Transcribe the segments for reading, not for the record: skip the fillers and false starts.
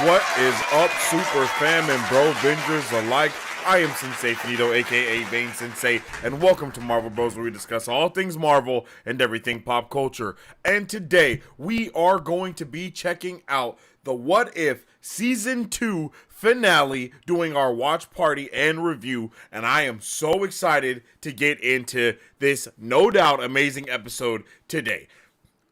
What is up, Super Fam and Bro Bingers alike? I am Sensei Finito, aka Vane Sensei, and welcome to Marvel Bros, where we discuss all things Marvel and everything pop culture. And today, we are going to be checking out the What If Season 2 finale, doing our watch party and review, and I am so excited to get into this no doubt amazing episode today.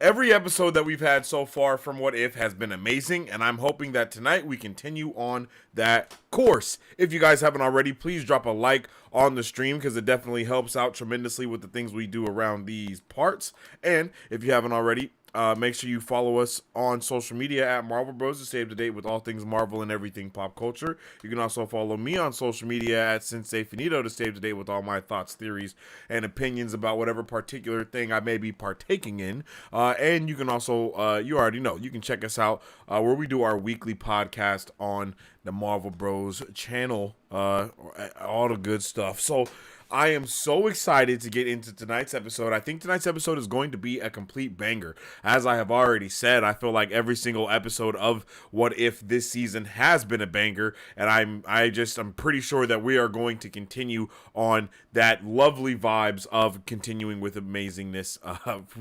Every episode that we've had so far from What If has been amazing, and I'm hoping that tonight we continue on that course. If you guys haven't already, please drop a like on the stream because it definitely helps out tremendously with the things we do around these parts. And if you haven't already, make sure you follow us on social media at Marvel Bros to stay up to date with all things Marvel and everything pop culture. You can also follow me on social media at Sensei Finito to stay up to date with all my thoughts, theories, and opinions about whatever particular thing I may be partaking in. And you can also, you already know, you can check us out where we do our weekly podcast on the Marvel Bros channel, all the good stuff. So I am so excited to get into tonight's episode. I think tonight's episode is going to be a complete banger. As I have already said, I feel like every single episode of What If this season has been a banger, and I'm pretty sure that we are going to continue on that lovely vibes of continuing with amazingness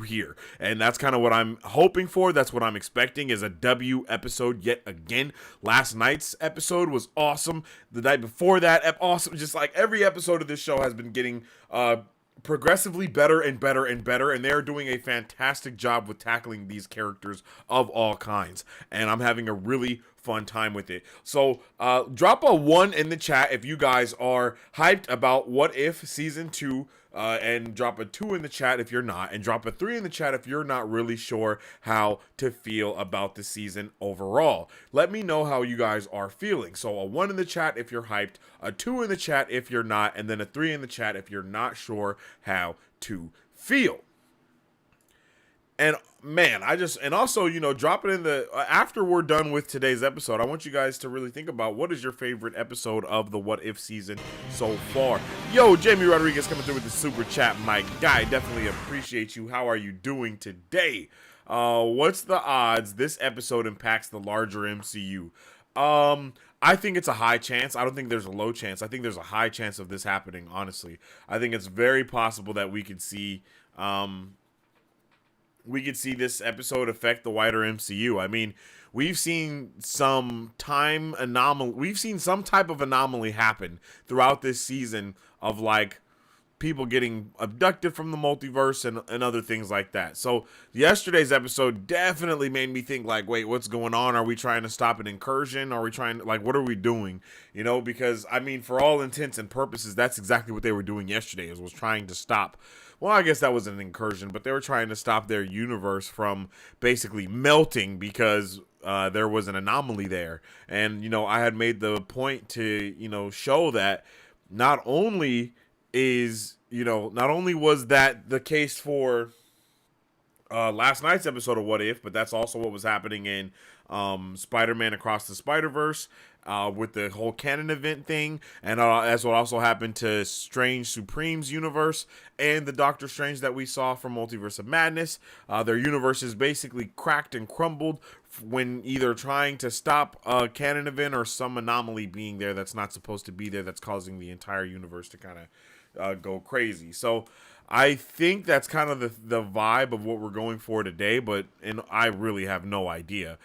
here. And that's kind of what I'm hoping for. That's what I'm expecting, is a W episode yet again. Last night's episode was awesome. The night before that, awesome. Just like every episode of this show has been getting progressively better and better and better, and they're doing a fantastic job with tackling these characters of all kinds, and I'm having a really fun time with it. So drop a 1 in the chat if you guys are hyped about What If Season 2, and drop a 2 in the chat if you're not, and drop a 3 in the chat if you're not really sure how to feel about the season overall. Let me know how you guys are feeling. So a 1 in the chat if you're hyped, a 2 in the chat if you're not, and then a 3 in the chat if you're not sure how to feel. And man, and also, you know, drop it in the, after we're done with today's episode, I want you guys to really think about what is your favorite episode of the What If season so far. Yo, Jamie Rodriguez coming through with the super chat, my guy. Definitely appreciate you. How are you doing today? What's the odds this episode impacts the larger MCU? I think it's a high chance. I don't think there's a low chance. I think there's a high chance of this happening, honestly. I think it's very possible that we could see, this episode affect the wider MCU. I mean, we've seen some type of anomaly happen throughout this season of like people getting abducted from the multiverse and other things like that. So yesterday's episode definitely made me think like, wait, what's going on? Are we trying to stop an incursion? Are we trying to, like, what are we doing? You know, because I mean, for all intents and purposes, that's exactly what they were doing yesterday, was trying to stop. Well, I guess that was an incursion, but they were trying to stop their universe from basically melting because there was an anomaly there. And, you know, I had made the point to, you know, show that not only was that the case for last night's episode of What If, but that's also what was happening in Spider-Man Across the Spider-Verse, with the whole canon event thing, and that's what also happened to Strange Supreme's universe and the Doctor Strange that we saw from Multiverse of Madness. Their universes basically cracked and crumbled when either trying to stop a canon event or some anomaly being there that's not supposed to be there, that's causing the entire universe to kind of go crazy. So I think that's kind of the vibe of what we're going for today, and I really have no idea.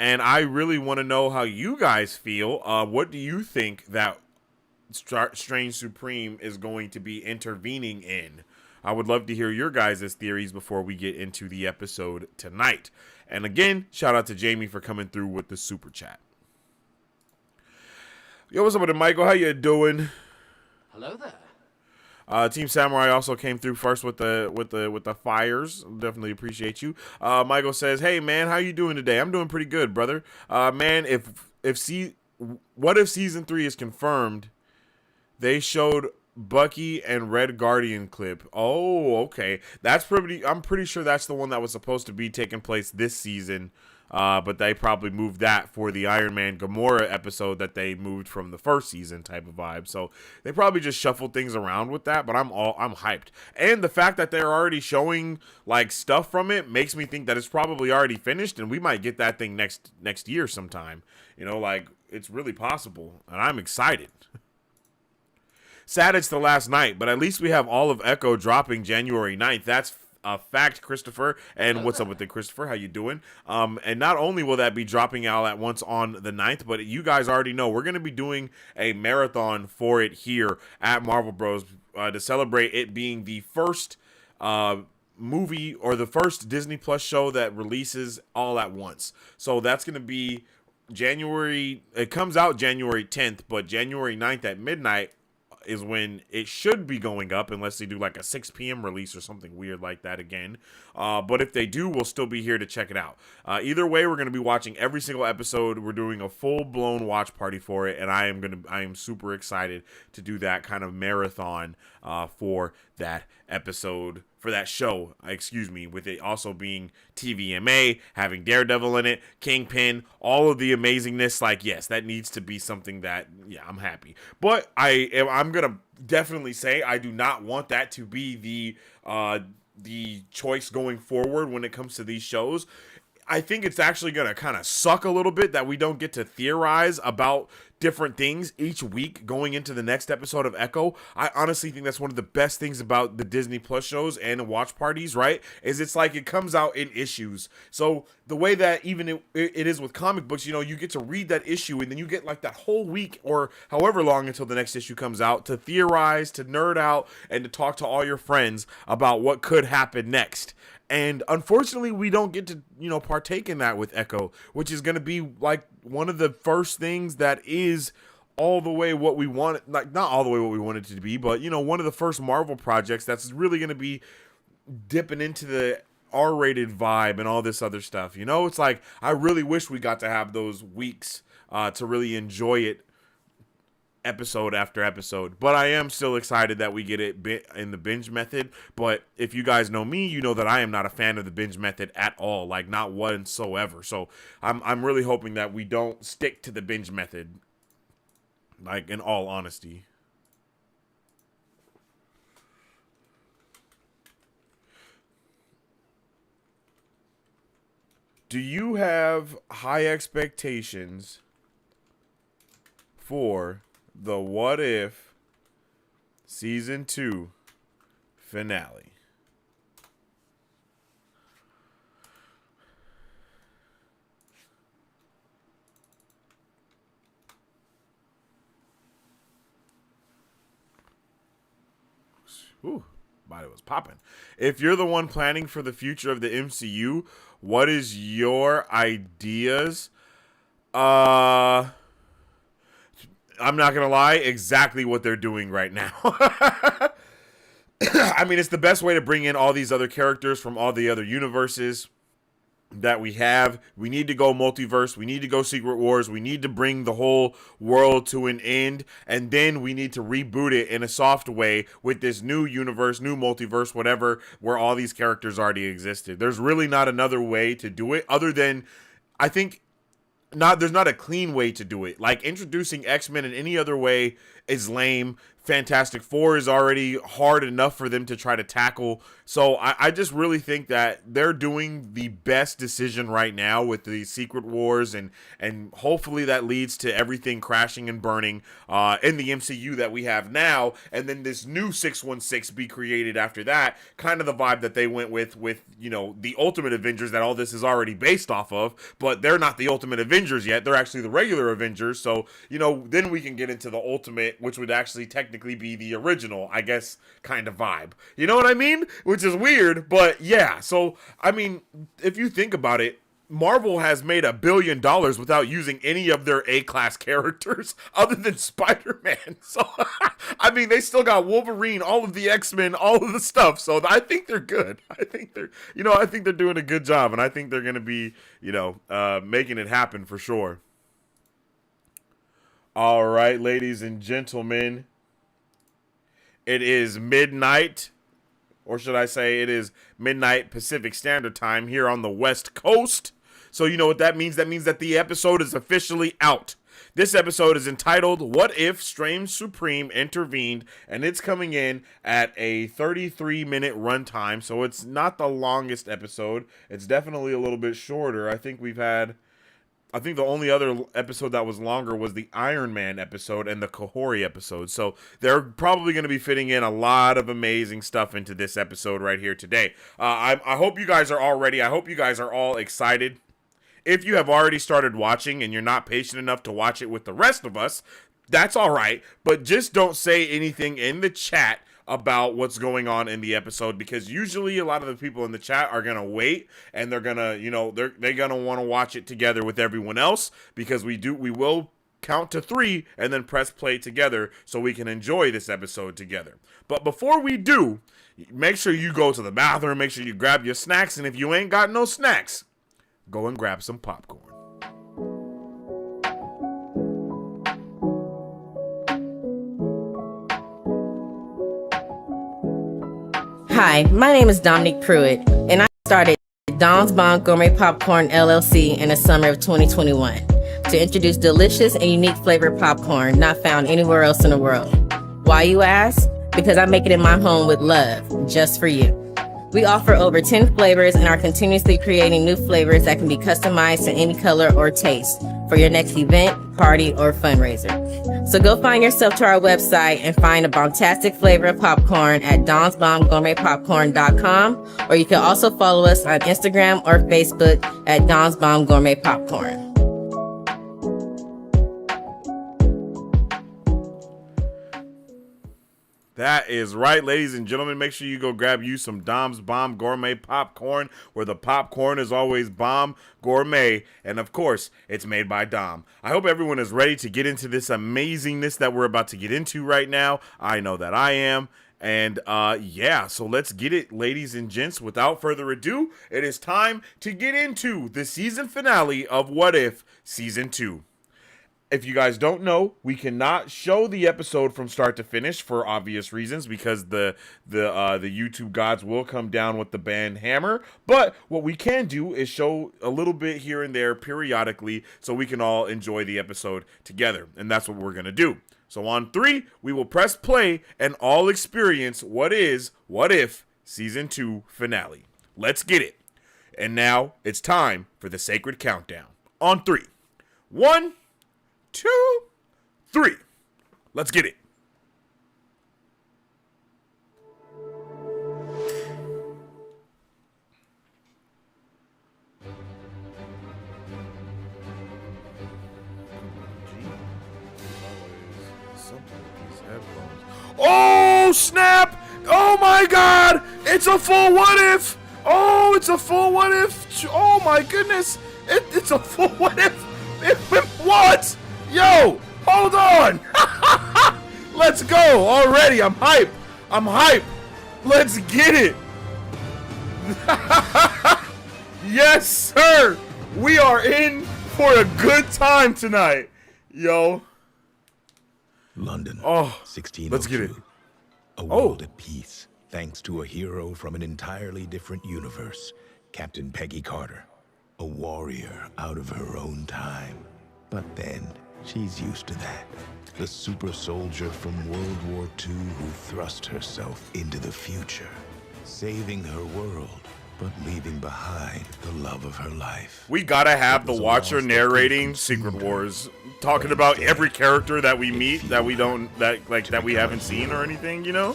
And I really want to know how you guys feel. What do you think that Strange Supreme is going to be intervening in? I would love to hear your guys' theories before we get into the episode tonight. And again, shout out to Jamie for coming through with the super chat. Yo, what's up with it, Michael? How you doing? Hello there. Team Samurai also came through first with the fires. Definitely appreciate you. Michael says, "Hey man, how you doing today? I'm doing pretty good, brother. Man, what if season 3 is confirmed? They showed Bucky and Red Guardian clip. Oh, okay. I'm pretty sure that's the one that was supposed to be taking place this season. but they probably moved that for the Iron Man Gamora episode that they moved from the first season type of vibe. So they probably just shuffled things around with that, but I'm hyped. And the fact that they're already showing like stuff from it makes me think that it's probably already finished, and we might get that thing next year sometime. Like it's really possible, and I'm excited. Sad it's the last night, but at least we have all of Echo dropping January 9th. That's a fact, Christopher. And what's up with it, Christopher? How you doing? And not only will that be dropping out at once on the 9th, but you guys already know we're going to be doing a marathon for it here at Marvel Bros. To celebrate it being the first movie or the first Disney Plus show that releases all at once. So that's going to be January. It comes out January 10th, but January 9th at midnight is when it should be going up, unless they do like a 6 p.m. release or something weird like that again. But if they do, we'll still be here to check it out. Either way, we're going to be watching every single episode. We're doing a full-blown watch party for it, and I am super excited to do that kind of marathon for that episode, for that show, with it also being TVMA, having Daredevil in it, Kingpin, all of the amazingness. Like, yes, that needs to be something that, yeah, I'm happy. But I'm going to definitely say I do not want that to be the choice going forward when it comes to these shows. I think it's actually going to kind of suck a little bit that we don't get to theorize about different things each week going into the next episode of Echo. I honestly think that's one of the best things about the Disney Plus shows and watch parties, right? Is it's like it comes out in issues. So the way that even it is with comic books, you get to read that issue and then you get like that whole week or however long until the next issue comes out to theorize, to nerd out, and to talk to all your friends about what could happen next. And unfortunately, we don't get to, partake in that with Echo, which is going to be like one of the first things that is all the way what we want, like not all the way what we want it to be, but, one of the first Marvel projects that's really going to be dipping into the R-rated vibe and all this other stuff. It's like, I really wish we got to have those weeks to really enjoy it episode after episode, but I am still excited that we get it in the binge method. But if you guys know me, you know that I am not a fan of the binge method at all, like not whatsoever. So I'm really hoping that we don't stick to the binge method, like in all honesty. Do you have high expectations for the What If Season 2 finale? Ooh, body was popping. If you're the one planning for the future of the MCU, what is your ideas? I'm not going to lie, exactly what they're doing right now. I mean, it's the best way to bring in all these other characters from all the other universes that we have. We need to go multiverse. We need to go Secret Wars. We need to bring the whole world to an end. And then we need to reboot it in a soft way with this new universe, new multiverse, whatever, where all these characters already existed. There's really not another way to do it other than, I think, there's not a clean way to do it. Like introducing X-Men in any other way is lame. Fantastic Four is already hard enough for them to try to tackle. So I just really think that they're doing the best decision right now with the Secret Wars, and hopefully that leads to everything crashing and burning in the MCU that we have now, and then this new 616 be created after that. Kind of the vibe that they went with the Ultimate Avengers that all this is already based off of, but they're not the Ultimate Avengers yet. They're actually the regular Avengers. So then we can get into the Ultimate, which would actually technically be the original, I guess, kind of vibe. You know what I mean? Which is weird, but yeah. So, I mean, if you think about it, Marvel has made $1 billion without using any of their A-class characters other than Spider-Man. So, I mean, they still got Wolverine, all of the X-Men, all of the stuff. So, I think they're good. I think they're doing a good job, and I think they're going to be, making it happen for sure. All right, ladies and gentlemen, it is midnight, or should I say it is midnight Pacific Standard Time here on the West Coast. So you know what that means? That means that the episode is officially out. This episode is entitled What If Strange Supreme Intervened, and it's coming in at a 33-minute runtime, so it's not the longest episode. It's definitely a little bit shorter. I think the only other episode that was longer was the Iron Man episode and the Kahori episode. So they're probably going to be fitting in a lot of amazing stuff into this episode right here today. I hope you guys are all ready. I hope you guys are all excited. If you have already started watching and you're not patient enough to watch it with the rest of us, that's all right. But just don't say anything in the chat about what's going on in the episode, because usually a lot of the people in the chat are gonna wait and they're gonna, they're gonna want to watch it together with everyone else, because we will count to 3 and then press play together so we can enjoy this episode together. But before we do, make sure you go to the bathroom, make sure you grab your snacks, and if you ain't got no snacks, go and grab some popcorn. Hi, my name is Dominique Pruitt, and I started Don's Bomb Gourmet Popcorn LLC in the summer of 2021 to introduce delicious and unique flavored popcorn not found anywhere else in the world. Why, you ask? Because I make it in my home with love, just for you. We offer over 10 flavors and are continuously creating new flavors that can be customized to any color or taste for your next event, party, or fundraiser. So go find yourself to our website and find a bombastic flavor of popcorn at donsbombgourmetpopcorn.com, or you can also follow us on Instagram or Facebook at Don's Bomb Gourmet Popcorn. That is right, ladies and gentlemen. Make sure you go grab you some Dom's Bomb Gourmet Popcorn, where the popcorn is always bomb, gourmet, and of course, it's made by Dom. I hope everyone is ready to get into this amazingness that we're about to get into right now. I know that I am. And yeah, so let's get it, ladies and gents. Without further ado, it is time to get into the season finale of What If Season 2. If you guys don't know, we cannot show the episode from start to finish for obvious reasons, because the YouTube gods will come down with the band hammer. But what we can do is show a little bit here and there periodically so we can all enjoy the episode together. And that's what we're going to do. So on 3, we will press play and all experience what if Season 2 finale. Let's get it. And now it's time for the sacred countdown. On 3. 1, 2, 3. Let's get it. Oh, snap! Oh my god! It's a full what if! Oh, it's a full what if! Oh my goodness! It's a full what if! What? Yo, hold on. Let's go already. I'm hype. Let's get it. Yes, sir. We are in for a good time tonight. Yo. London. Oh, 1602. let's get it. A world at peace, thanks to a hero from an entirely different universe, Captain Peggy Carter. A warrior out of her own time. But then, she's used to that. The super soldier from World War II who thrust herself into the future, saving her world, but leaving behind the love of her life. We gotta have the watcher narrating Secret Wars, talking about every character that we meet that we haven't seen or anything, you know?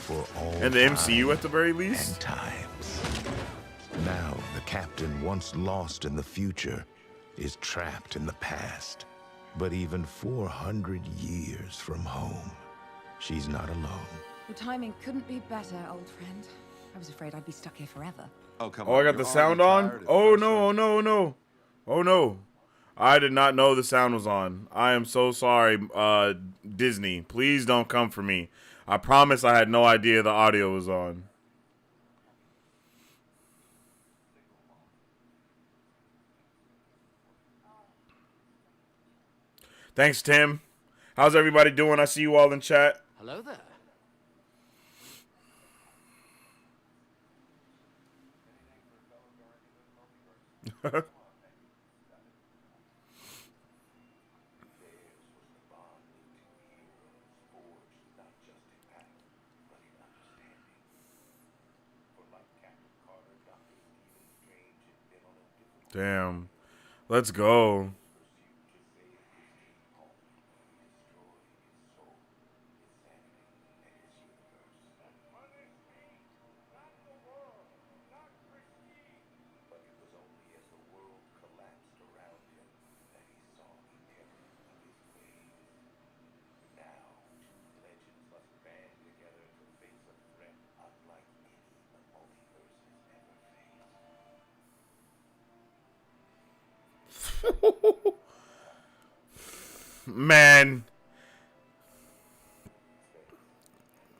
And the MCU at the very least. And times. Now, the captain, once lost in the future, is trapped in the past. But even 400 years from home, she's not alone. The timing couldn't be better, old friend. I was afraid I'd be stuck here forever. Oh, come on. I got the sound on? Oh, no, oh, no, no. Oh, no. I did not know the sound was on. I am so sorry, Disney. Please don't come for me. I promise I had no idea the audio was on. Thanks, Tim. How's everybody doing? I see you all in chat. Hello there. Damn. Let's go. Man.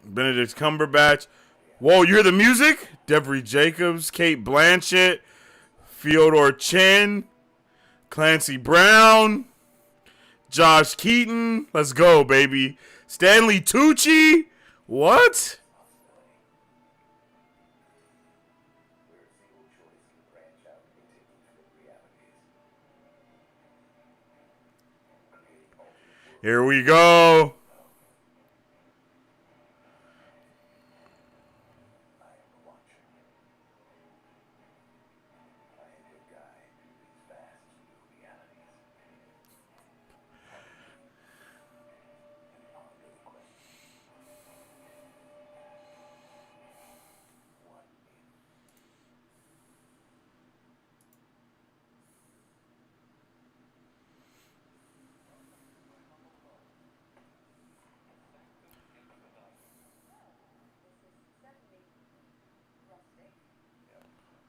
Benedict Cumberbatch. Whoa, you hear the music? Devery Jacobs, Kate Blanchett, Fyodor Chen, Clancy Brown, Josh Keaton. Let's go, baby. Stanley Tucci. What? Here we go.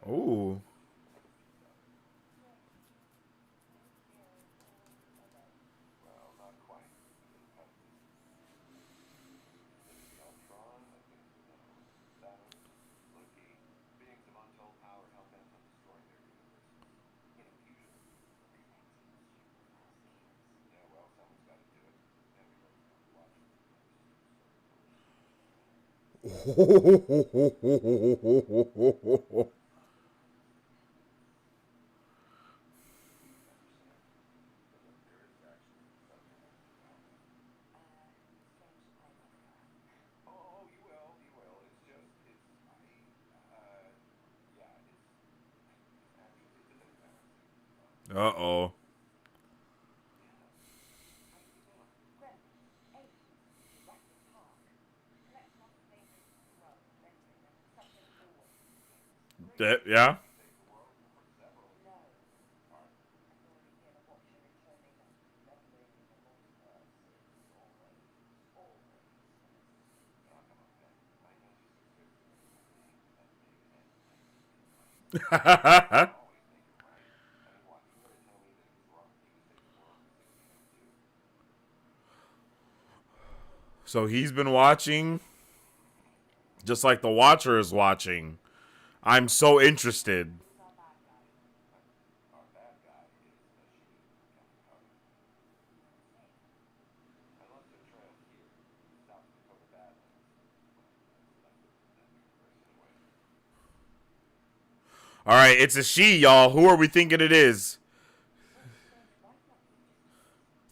Ooh. Uh-oh. Yeah? So he's been watching, just like the Watcher is watching. I'm so interested. All right, it's a she, y'all. Who are we thinking it is?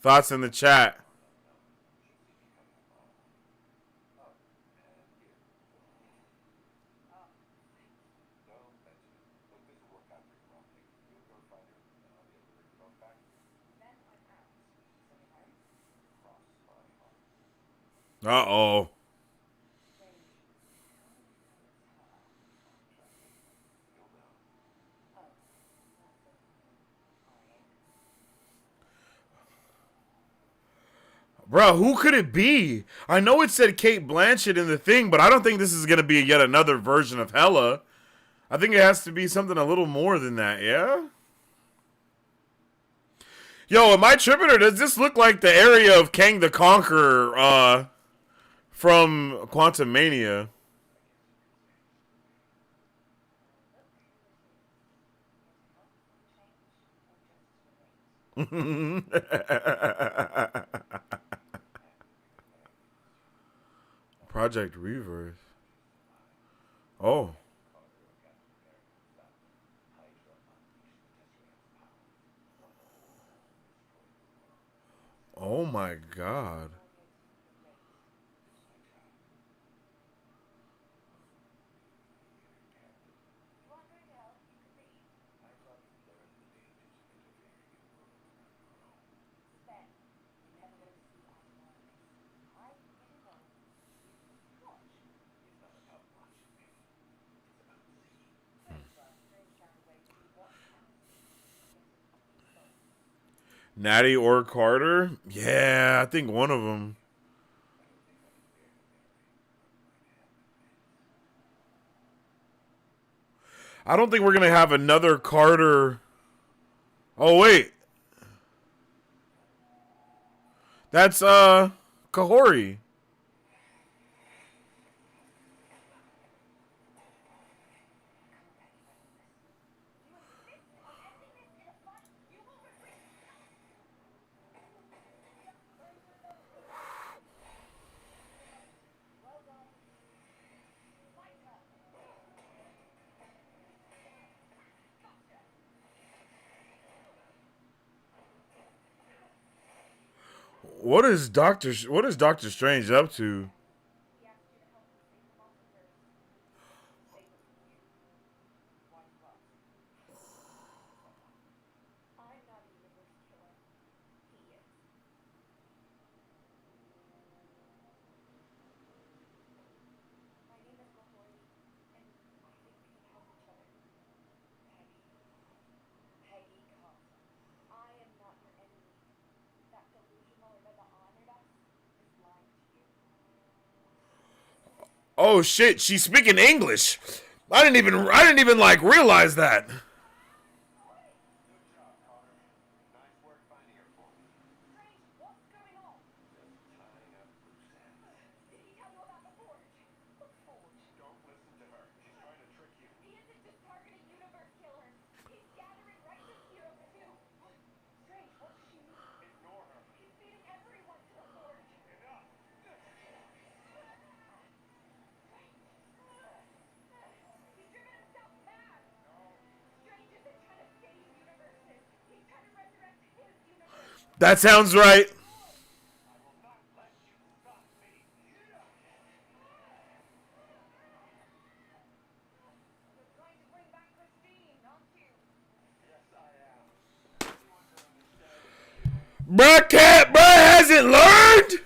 Thoughts in the chat. Uh-oh. Bruh, who could it be? I know it said Kate Blanchett in the thing, but I don't think this is going to be yet another version of Hela. I think it has to be something a little more than that, yeah? Yo, am I tripping, or does this look like the area of Kang the Conqueror from Quantum Mania? Project Reverse. Oh. Oh my god. Natty or Carter? Yeah, I think one of them. I don't think we're gonna have another Carter. Oh wait, that's Kahori. What is Doctor Strange up to? Oh shit, she's speaking English. I didn't even like realize that. That sounds right. Bruh hasn't learned?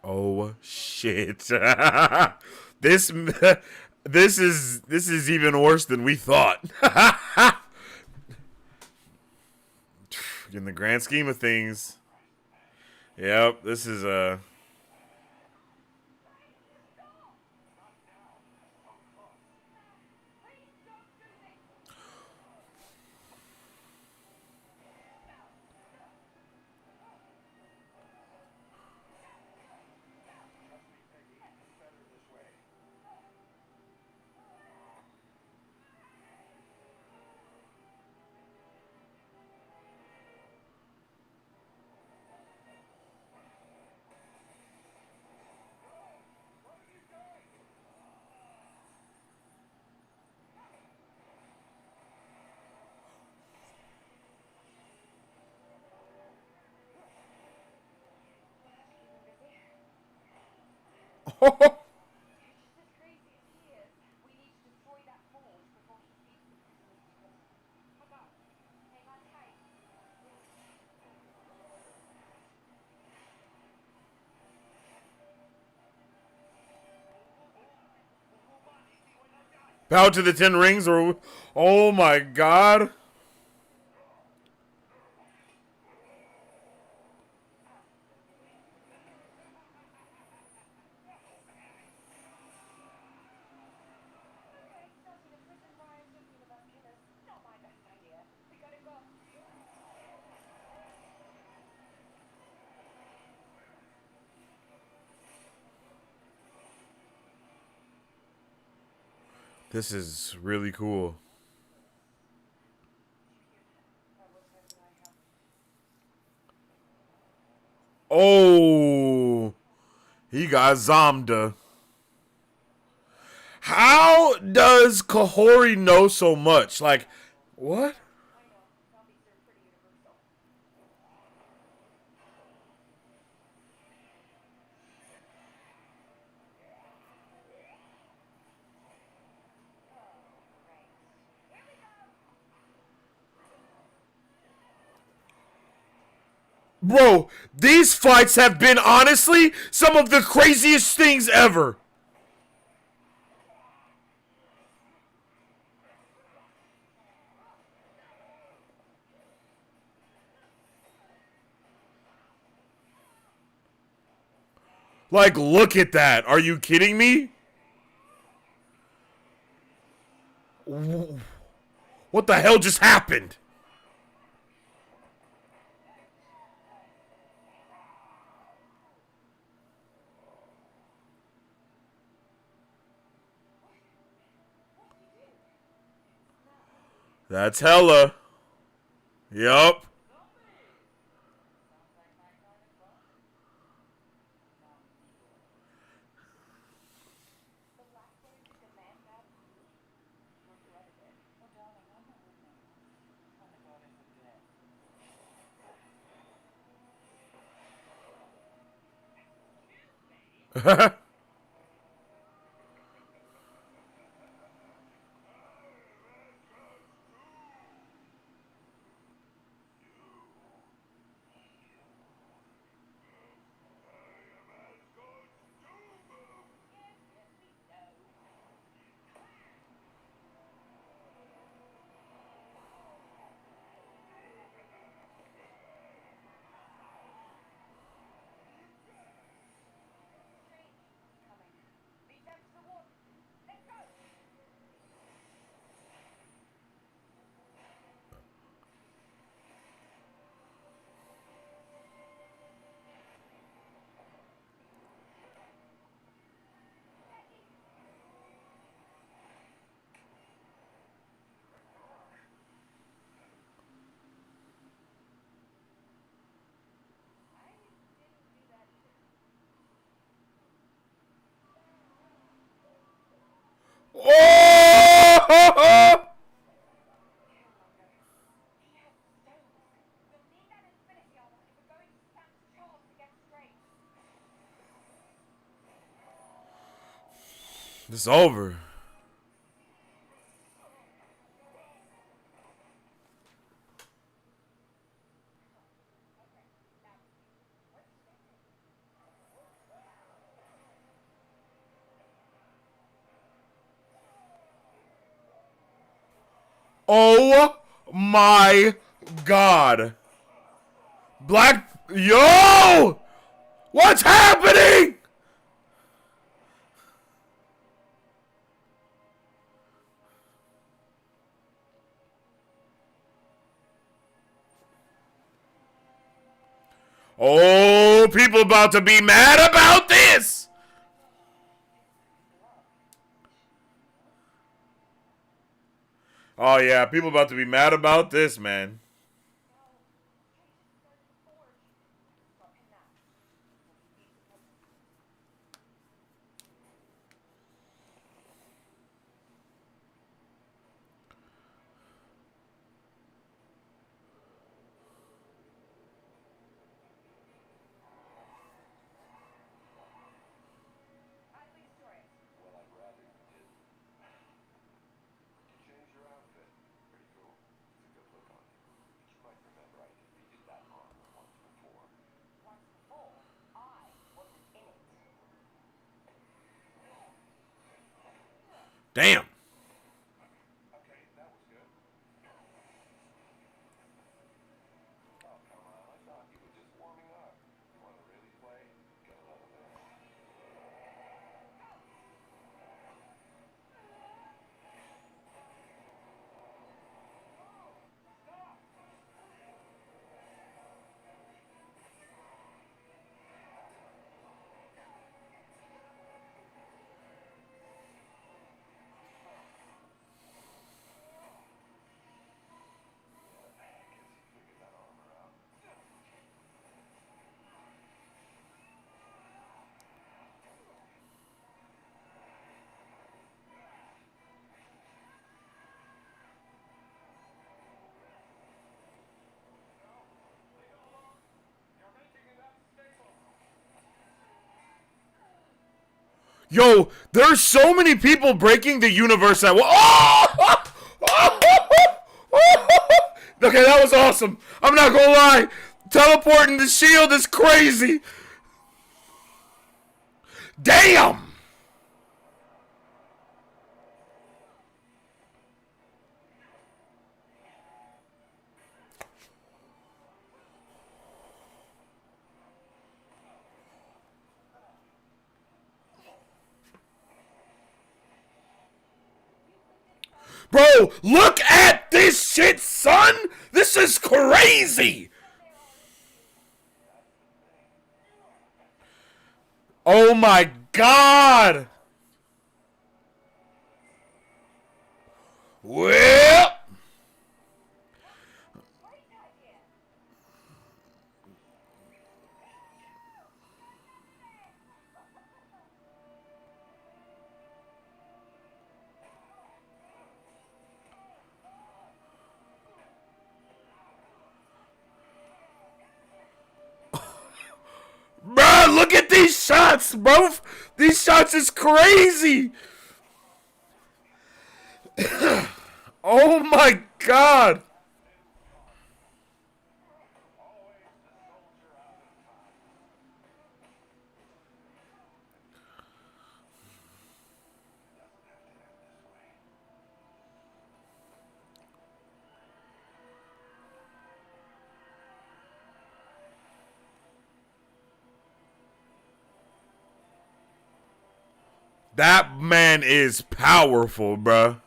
Oh shit. this this is even worse than we thought. In the grand scheme of things. Yep, this is a Bow to the Ten Rings, or oh my god. This is really cool. Oh, he got zombed. How does Kahori know so much? Like, what? Bro, these fights have been honestly some of the craziest things ever. Like, look at that. Are you kidding me? What the hell just happened? That's hella. Yup. Oh! It's over. Oh my god. Black. Yo! What's happening? Oh, people about to be mad about this. Oh yeah, people about to be mad about this, man. Damn. Yo, there's so many people breaking the universe at oh! Okay, that was awesome. I'm not gonna lie. Teleporting the shield is crazy. Damn. Bro, look at this shit, son! This is crazy! Oh my god! Well... Bro, look at these shots, bro! These shots is crazy! Oh my god! That man is powerful, bruh.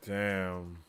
Damn.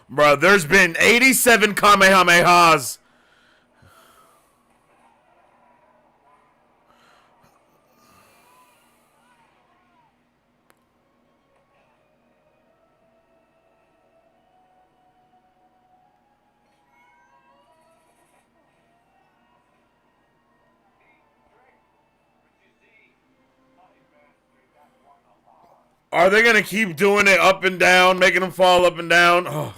Bro, there's been 87 Kamehamehas. Are they gonna keep doing it up and down, making them fall up and down? Oh.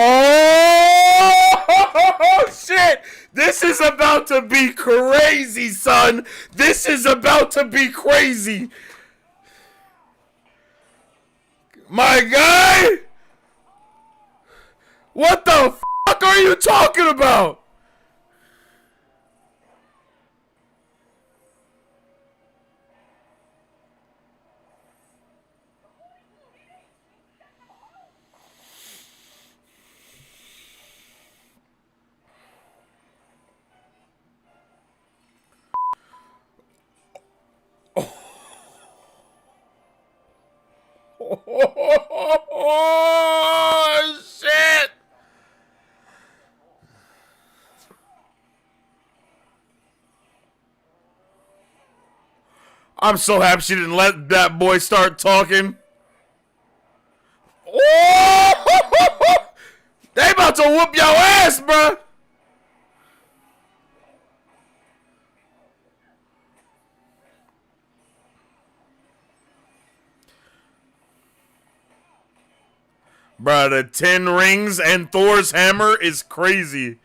Oh shit! This is about to be crazy, son. This is about to be crazy. My guy? What the fuck are you talking about? Oh shit! I'm so happy she didn't let that boy start talking. Oh! They about to whoop your ass, bruh. Bruh, the 10 rings and Thor's hammer is crazy.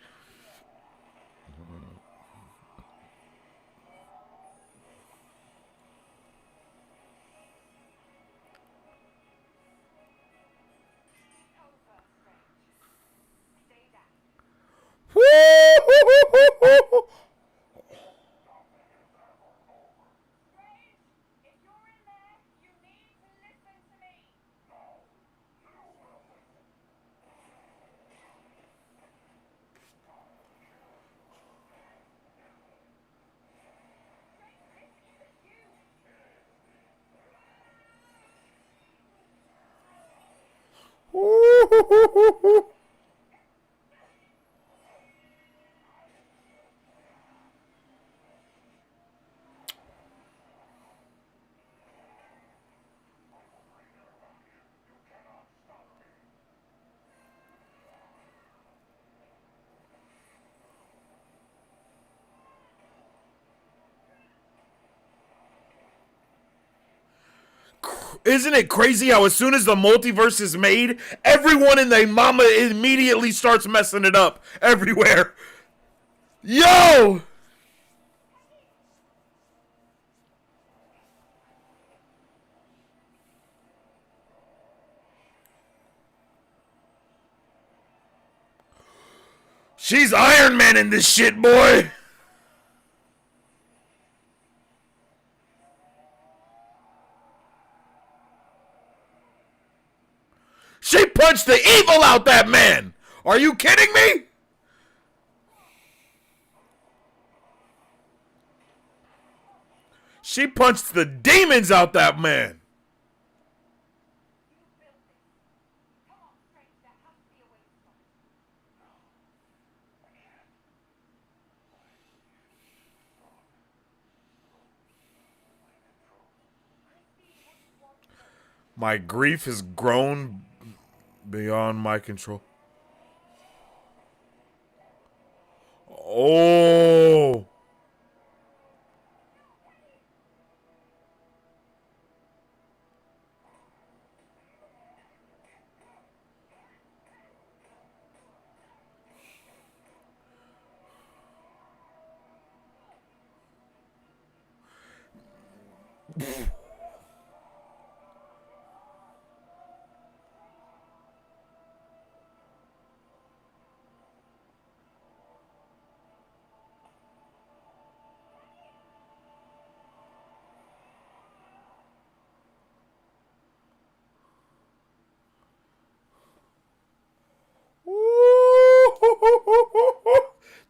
Woo! Isn't it crazy how as soon as the multiverse is made, everyone in their mama immediately starts messing it up everywhere? Yo! She's Iron Man in this shit, boy! She punched the evil out that man! Are you kidding me? She punched the demons out that man! My grief has grown beyond my control. Oh!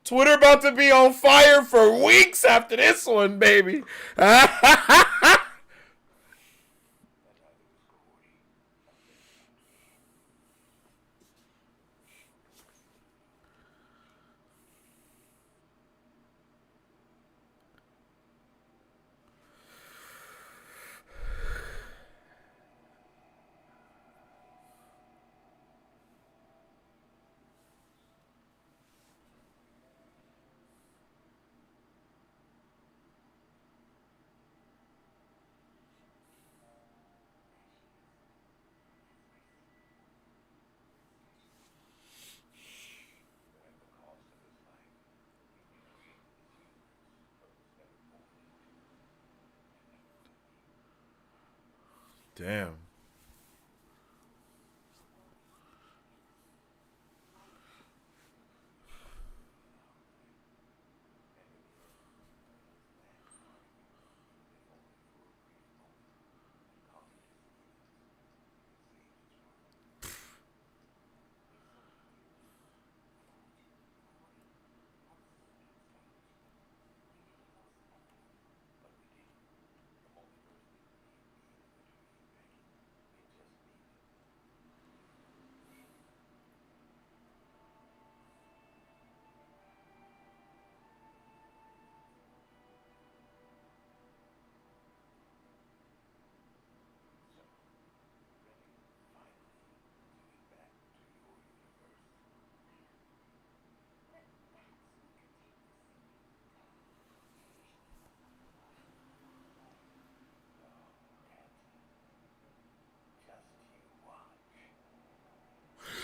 Twitter about to be on fire for weeks after this one, baby. Damn.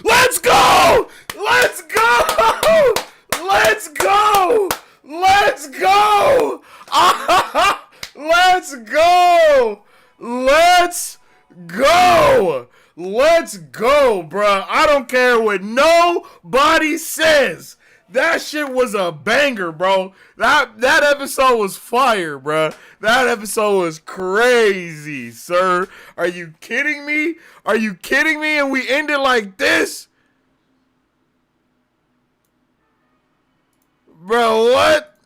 Let's go! Let's go! Let's go! Let's go! Let's go! Let's go! Let's go, bruh. I don't care what nobody says. That shit was a banger, bro. That episode was fire, bruh. That episode was crazy, sir. Are you kidding me? Are you kidding me? And we ended like this? Bro, what?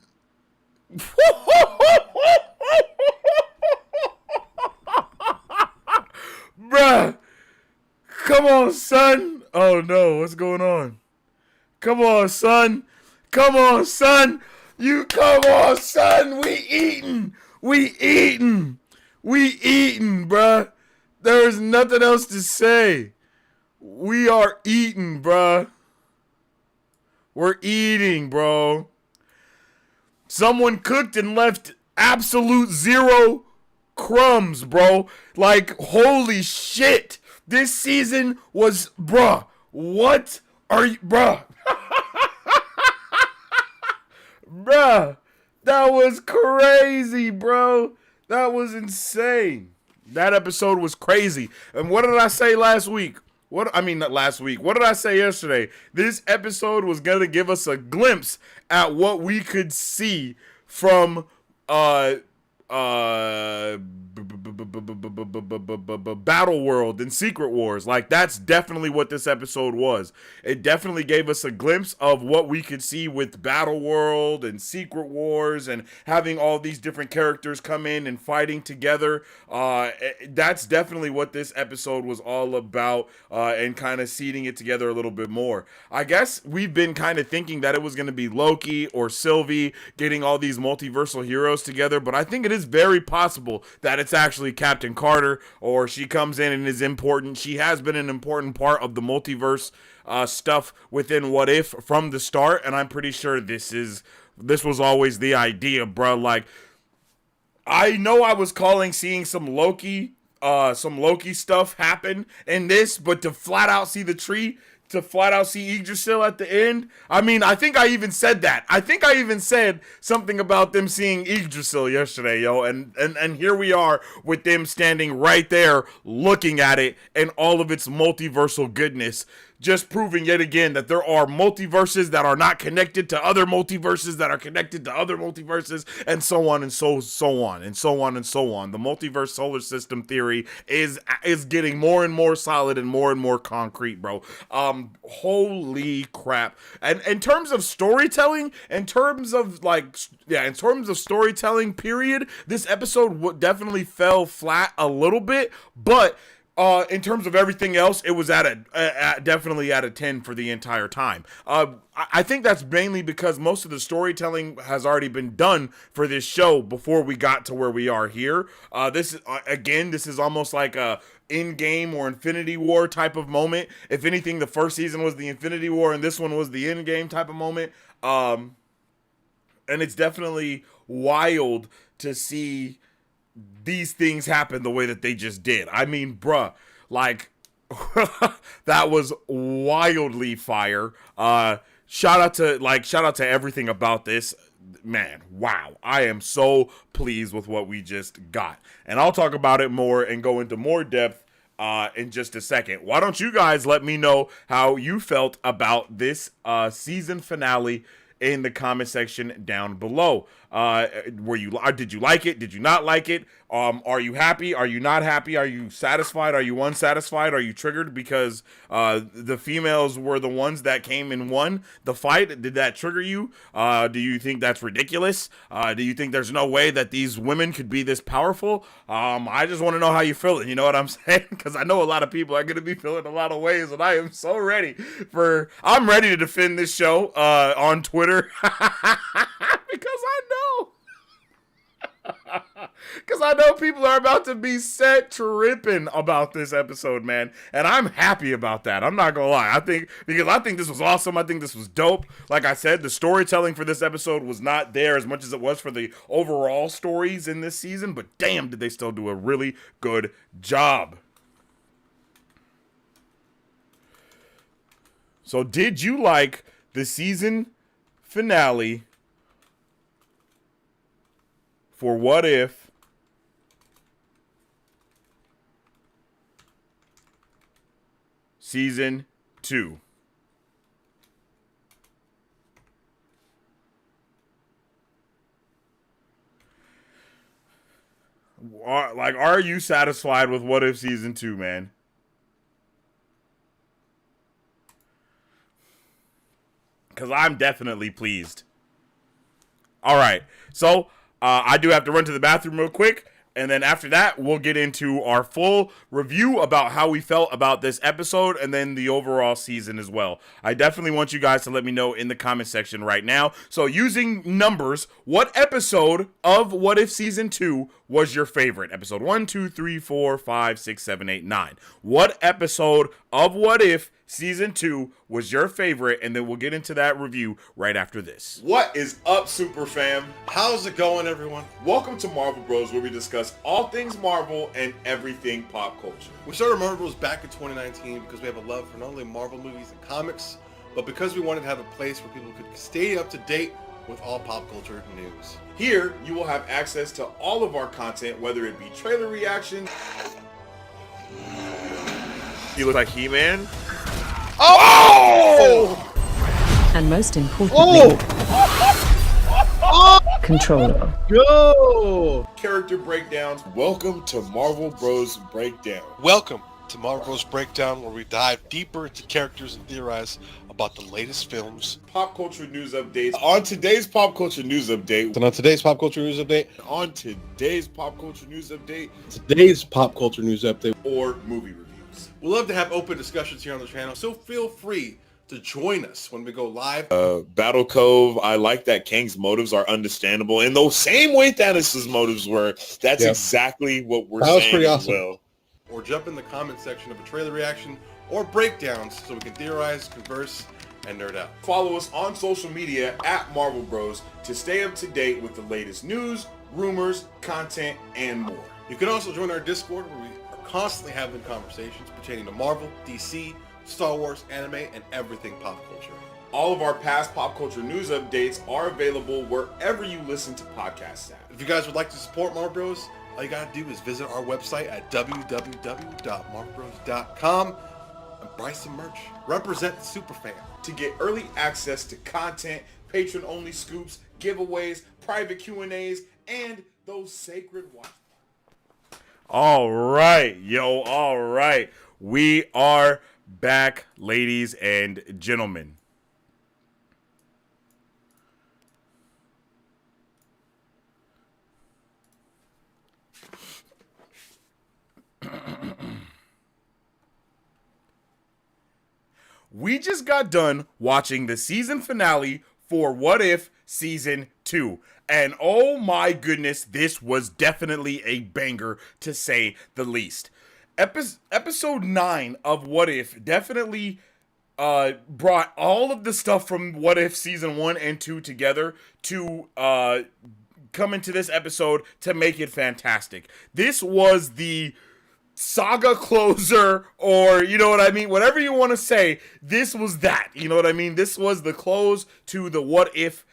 Bruh. Come on, son. Oh, no. What's going on? Come on, son. Come on, son. You come on, son. We eating. We eating. We eating, bruh. There's nothing else to say. We are eating, bruh. We're eating, bro. Someone cooked and left absolute zero crumbs, bro. Like, holy shit. This season was, bruh. What are you, bruh? Bruh, that was crazy, bro. That was insane. That episode was crazy. And what did I say last week? Not last week. What did I say yesterday? This episode was going to give us a glimpse at what we could see from Battle World and Secret Wars. Like, that's definitely what this episode was. It definitely gave us a glimpse of what we could see with Battle World and Secret Wars and having all these different characters come in and fighting together. That's definitely what this episode was all about, and kind of seeding it together a little bit more. I guess we've been kind of thinking that it was going to be Loki or Sylvie getting all these multiversal heroes together, but I think it is very possible that it's actually Captain Carter, or she comes in and is important. She has been an important part of the multiverse stuff within What If from the start, and I'm pretty sure this was always the idea, bro. Like, I know I was calling seeing some Loki stuff happen in this, but to flat out see the tree, to flat out see Yggdrasil at the end. I mean, I think I even said that. I think I even said something about them seeing Yggdrasil yesterday, yo. And here we are with them standing right there looking at it and all of its multiversal goodness. Just proving yet again that there are multiverses that are not connected to other multiverses that are connected to other multiverses, and so on and so on and so on and so on. The multiverse solar system theory is getting more and more solid and more concrete, bro. Holy crap. And in terms of storytelling, in terms of storytelling, period, this episode definitely fell flat a little bit, but in terms of everything else, it was definitely at a 10 for the entire time. I think that's mainly because most of the storytelling has already been done for this show before we got to where we are here. This is almost like a in-game or Infinity War type of moment. If anything, the first season was the Infinity War and this one was the in-game type of moment. And it's definitely wild to see these things happen the way that they just did. I mean, bruh, like, that was wildly fire. Shout out to everything about this. man, wow. I am so pleased with what we just got. And I'll talk about it more and go into more depth in just a second. Why don't you guys let me know how you felt about this season finale in the comment section down below. Did you like it? Did you not like it? Are you happy? Are you not happy? Are you satisfied? Are you unsatisfied? Are you triggered because the females were the ones that came and won the fight? Did that trigger you? Do you think that's ridiculous? Do you think there's no way that these women could be this powerful? I just want to know how you feeling. You know what I'm saying? Because I know a lot of people are going to be feeling a lot of ways, and I am so ready I'm ready to defend this show on Twitter because I know. Because I know people are about to be set tripping about this episode, man. And I'm happy about that. I'm not going to lie. I think this was awesome. I think this was dope. Like I said, the storytelling for this episode was not there as much as it was for the overall stories in this season. But damn, did they still do a really good job. So did you like the season finale for What If Season 2? Are you satisfied with What If Season 2, man? Because I'm definitely pleased. All right, so I do have to run to the bathroom real quick, and then after that, we'll get into our full review about how we felt about this episode and then the overall season as well. I definitely want you guys to let me know in the comment section right now. So using numbers, what episode of What If Season 2 was your favorite? Episode 1, 2, 3, 4, 5, 6, 7, 8, 9. What episode of What If Season 2 was your favorite? And then we'll get into that review right after this. What is up, Super Fam? How's it going, everyone? Welcome to Marvel Bros, where we discuss all things Marvel and everything pop culture. We started Marvel Bros back in 2019 because we have a love for not only Marvel movies and comics, but because we wanted to have a place where people could stay up to date with all pop culture news. Here, you will have access to all of our content, whether it be trailer reaction. You look like He-Man. Oh! And most importantly, controllable. Go! Character breakdowns. Welcome to Marvel Bros Breakdown. Welcome to Marvel Bros Breakdown, where we dive deeper into characters and theorize about the latest films. Pop culture news updates. On today's pop culture news update. And on today's pop culture news update. On today's pop culture news update. Today's pop culture news update. Or movie reviews. We love to have open discussions here on the channel, so feel free to join us when we go live. Battle Cove, I like that Kang's motives are understandable in the same way Thanos' motives were. That's exactly what we're saying. That was pretty awesome. Well. Or jump in the comment section of a trailer reaction or breakdowns so we can theorize, converse, and nerd out. Follow us on social media at Marvel Bros to stay up to date with the latest news, rumors, content, and more. You can also join our Discord, where we are constantly having conversations pertaining to Marvel, DC, Star Wars, anime, and everything pop culture. All of our past pop culture news updates are available wherever you listen to podcasts at. If you guys would like to support Marvel Bros, all you gotta do is visit our website at www.marvelbros.com and buy some merch. Represent the Superfan. To get early access to content, patron-only scoops, giveaways, private Q&As, and those sacred watch. All right, all right. We are back, ladies and gentlemen. We just got done watching the season finale for What If Season 2. And oh my goodness, this was definitely a banger, to say the least. Episode 9 of What If definitely brought all of the stuff from What If Season 1 and 2 together to come into this episode to make it fantastic. This was the saga closer, or you know what I mean, whatever you want to say. This was that, you know what I mean. This was the close to the What If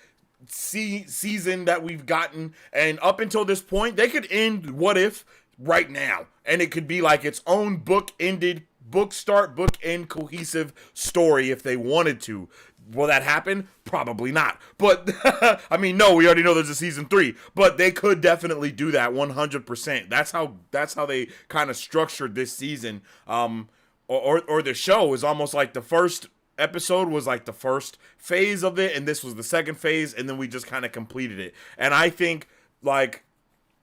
season that we've gotten, and up until this point, they could end What If right now, and it could be like its own book start, book end, cohesive story if they wanted to. Will that happen? Probably not. But I mean, no, we already know there's a season 3, but they could definitely do that 100%. That's how they kind of structured this season. Or the show is almost like the first episode was like the first phase of it, and this was the second phase, and then we just kind of completed it. And I think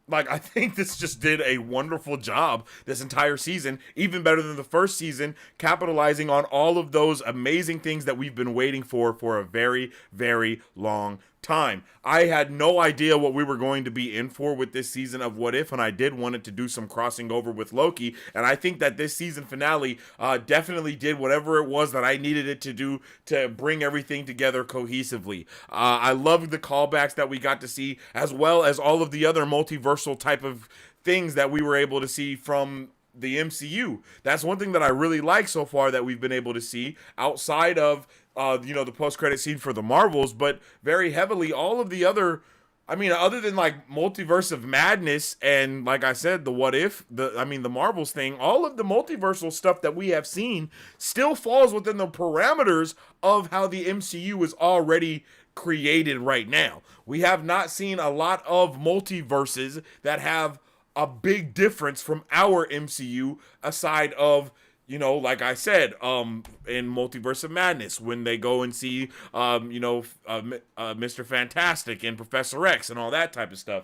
I think this just did a wonderful job this entire season, even better than the first season, capitalizing on all of those amazing things that we've been waiting for a very, very long time. I had no idea what we were going to be in for with this season of What If, and I did want it to do some crossing over with Loki, and I think that this season finale definitely did whatever it was that I needed it to do to bring everything together cohesively. I loved the callbacks that we got to see, as well as all of the other multiversal type of things that we were able to see from the MCU. That's one thing that I really like so far that we've been able to see outside of the post-credit scene for the Marvels, but very heavily all of the other, I mean, other than like Multiverse of Madness and like I said, the What If, the Marvels thing, all of the multiversal stuff that we have seen still falls within the parameters of how the MCU is already created right now. We have not seen a lot of multiverses that have a big difference from our MCU aside of, like I said, in Multiverse of Madness, when they go and see, Mr. Fantastic and Professor X and all that type of stuff.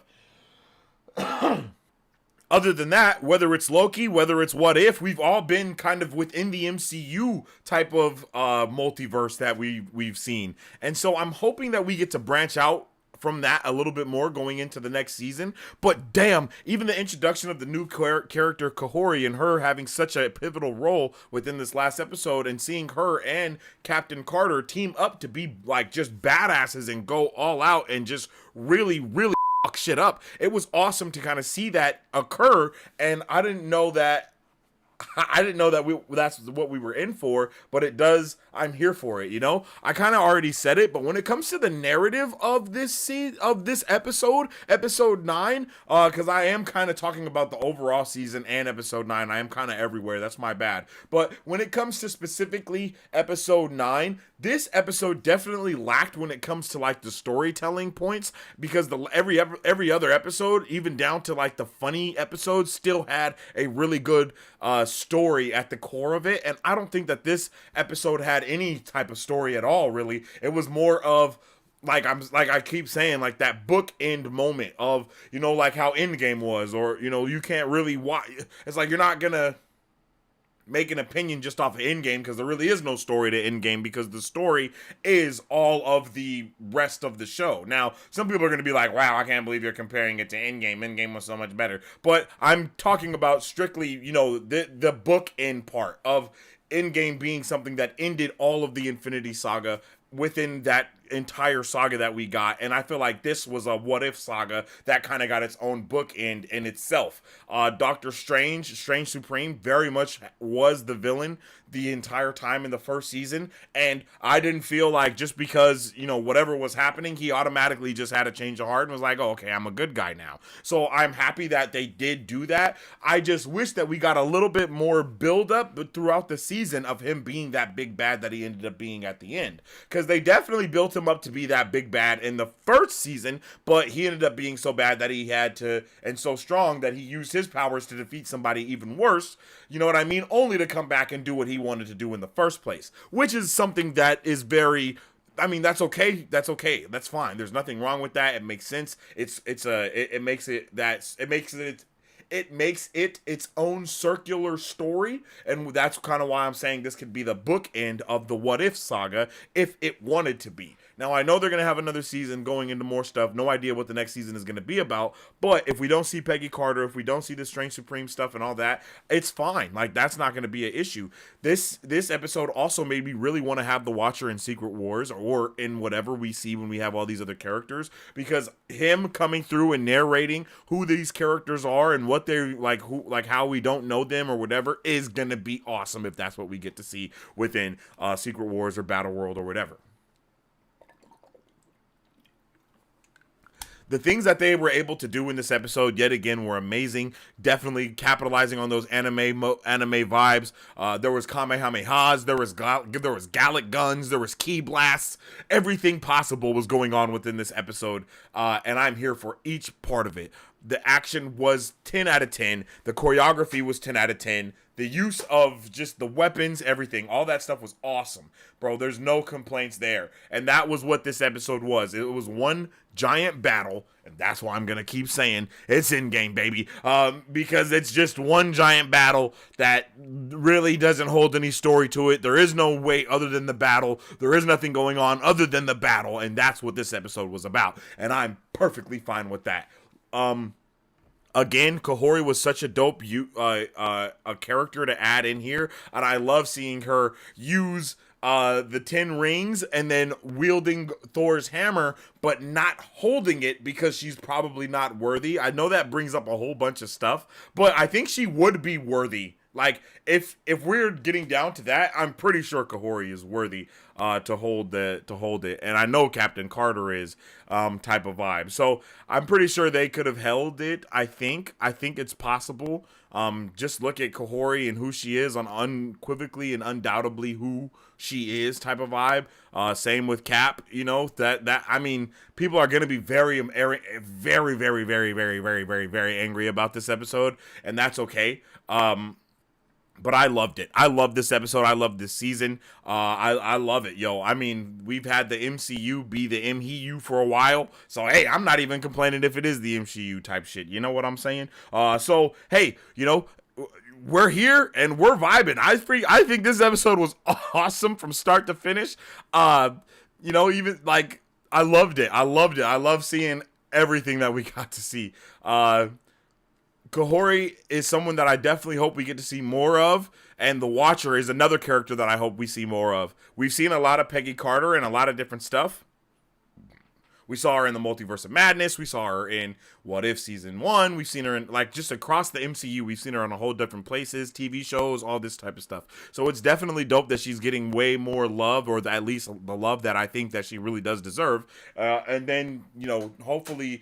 Other than that, whether it's Loki, whether it's What If, we've all been kind of within the MCU type of multiverse that we've seen. And so I'm hoping that we get to branch out from that a little bit more going into the next season. But damn, even the introduction of the new character Kahori and her having such a pivotal role within this last episode, and seeing her and Captain Carter team up to be like just badasses and go all out and just really, really fuck shit up. It was awesome to kind of see that occur, and I didn't know that that's what we were in for, but it does. I'm here for it. I kind of already said it, but when it comes to the narrative of this episode 9, because I am kind of talking about the overall season and episode 9, I am kind of everywhere. That's my bad. But when it comes to specifically episode 9, this episode definitely lacked when it comes to like the storytelling points, because every other episode, even down to like the funny episodes, still had a really good story at the core of it. And I don't think that this episode had any type of story at all, really. It was more of I keep saying, like that bookend moment of, like how Endgame was, or, you can't really watch. It's like you're not gonna make an opinion just off of Endgame, because there really is no story to Endgame, because the story is all of the rest of the show. Now, some people are going to be like, wow, I can't believe you're comparing it to Endgame. Endgame was so much better. But I'm talking about strictly, the bookend part of Endgame being something that ended all of the Infinity Saga within that entire saga that we got. And I feel like this was a What If saga that kind of got its own bookend in itself. Doctor Strange Supreme, very much was the villain the entire time in the first season, and I didn't feel like just because whatever was happening, he automatically just had a change of heart and was like, oh, okay, I'm a good guy now. So I'm happy that they did do that. I just wish that we got a little bit more build up throughout the season of him being that big bad that he ended up being at the end, because they definitely built him up to be that big bad in the first season, but he ended up being so bad that he had to, and so strong that he used his powers to defeat somebody even worse, you know what I mean, only to come back and do what he wanted to do in the first place, which is something that is very, I mean, that's okay. That's fine. There's nothing wrong with that. It makes sense. It makes it its own circular story, and that's kind of why I'm saying this could be the bookend of the What If saga if it wanted to be. Now, I know they're going to have another season going into more stuff. No idea what the next season is going to be about, but if we don't see Peggy Carter, if we don't see the Strange Supreme stuff and all that, it's fine. Like, that's not going to be an issue. This episode also made me really want to have the Watcher in Secret Wars, or in whatever we see when we have all these other characters, because him coming through and narrating who these characters are and what they're like, how we don't know them or whatever, is going to be awesome if that's what we get to see within Secret Wars or Battle World or whatever. the things that they were able to do in this episode, yet again, were amazing. Definitely capitalizing on those anime vibes. There was Kamehamehas, there was Gallic guns, there was ki blasts. Everything possible was going on within this episode, and I'm here for each part of it. The action was 10 out of 10. The choreography was 10 out of 10. The use of just the weapons, everything, all that stuff was awesome. Bro, there's no complaints there. And that was what this episode was. It was one giant battle, and that's why I'm going to keep saying it's in-game, baby. Because it's just one giant battle that really doesn't hold any story to it. There is no way other than the battle. There is nothing going on other than the battle, and that's what this episode was about. And I'm perfectly fine with that. Again, Kahori was such a dope a character to add in here, and I love seeing her use the 10 rings and then wielding Thor's hammer, but not holding it because she's probably not worthy. I know that brings up a whole bunch of stuff, but I think she would be worthy. Like, if we're getting down to that, I'm pretty sure Kahori is worthy to hold it, and I know Captain Carter is type of vibe. So I'm pretty sure they could have held it. I think it's possible. Just look at Kahori and who she is on unequivocally and undoubtedly who she is type of vibe. Same with Cap. You know that I mean, people are gonna be very, very, very, very, very, very, very, very angry about this episode, and that's okay. But I loved it. I love this episode. I love this season. I love it, yo. I mean, we've had the MCU be the MHU for a while. So, hey, I'm not even complaining if it is the MCU type shit. You know what I'm saying? So, hey, you know, we're here and we're vibing. I think this episode was awesome from start to finish. You know, even, like, I loved it. I love seeing everything that we got to see. Kahori is someone that I definitely hope we get to see more of, and the Watcher is another character that I hope we see more of. We've seen a lot of Peggy Carter and a lot of different stuff. We saw her in the Multiverse of Madness. We saw her in What If Season 1. We've seen her in, like, just across the MCU. We've seen her on a whole different places, TV shows, all this type of stuff. So it's definitely dope that she's getting way more love, or at least the love that I think that she really does deserve. And then, you know, hopefully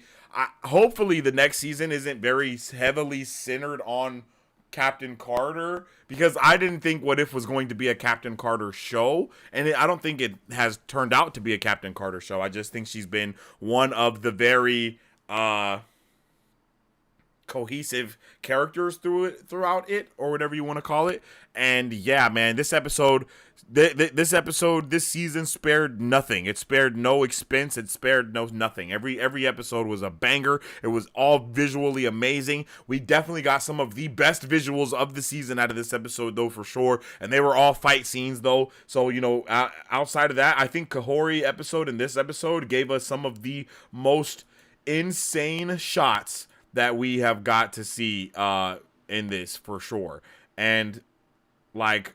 the next season isn't very heavily centered on Captain Carter, because I didn't think What If was going to be a Captain Carter show, and I don't think it has turned out to be a Captain Carter show. I just think she's been one of the very cohesive characters throughout it, or whatever you want to call it. And yeah, man, this episode, this season spared nothing. It spared no expense. It spared nothing. Every episode was a banger. It was all visually amazing. We definitely got some of the best visuals of the season out of this episode, though, for sure. And they were all fight scenes, though. So, you know, outside of that, I think Kahori episode and this episode gave us some of the most insane shots that we have got to see in this, for sure. And, like,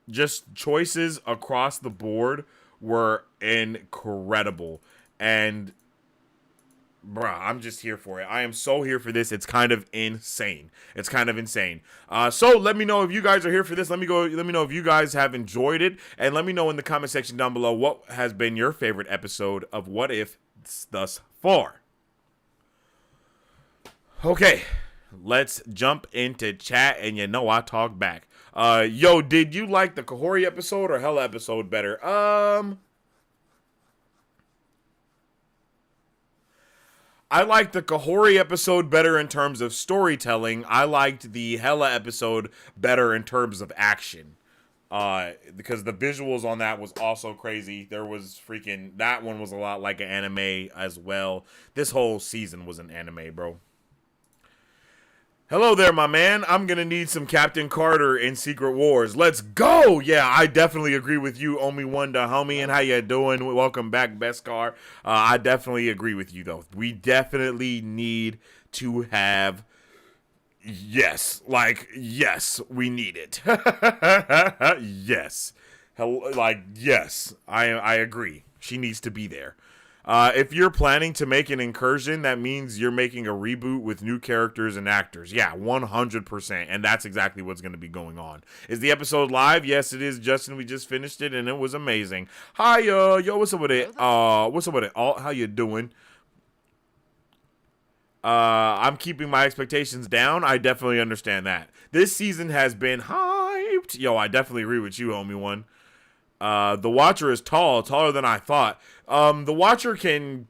just choices across the board were incredible. And, bruh, I'm just here for it. I am so here for this. It's kind of insane. So let me know if you guys are here for this. Let me know if you guys have enjoyed it. And let me know in the comment section down below what has been your favorite episode of What If thus far. Okay, let's jump into chat, and you know I talk back. Yo, did you like the Kahori episode or Hela episode better? I liked the Kahori episode better in terms of storytelling. I liked the Hela episode better in terms of action. Because the visuals on that was also crazy. There was that one was a lot like an anime as well. This whole season was an anime, bro. Hello there, my man. I'm going to need some Captain Carter in Secret Wars. Let's go! Yeah, I definitely agree with you, Omi Wonder, homie. And how you doing? Welcome back, Beskar. I definitely agree with you, though. We definitely need to have... Yes, we need it. Yes. Yes, I agree. She needs to be there. If you're planning to make an incursion, that means you're making a reboot with new characters and actors. Yeah, 100%. And that's exactly what's going to be going on. Is the episode live? Yes, it is, Justin. We just finished it, and it was amazing. Hi, yo, what's up with it? What's up with it? How you doing? I'm keeping my expectations down. I definitely understand that. This season has been hyped. Yo, I definitely agree with you, homie one. The Watcher is taller than I thought. The Watcher can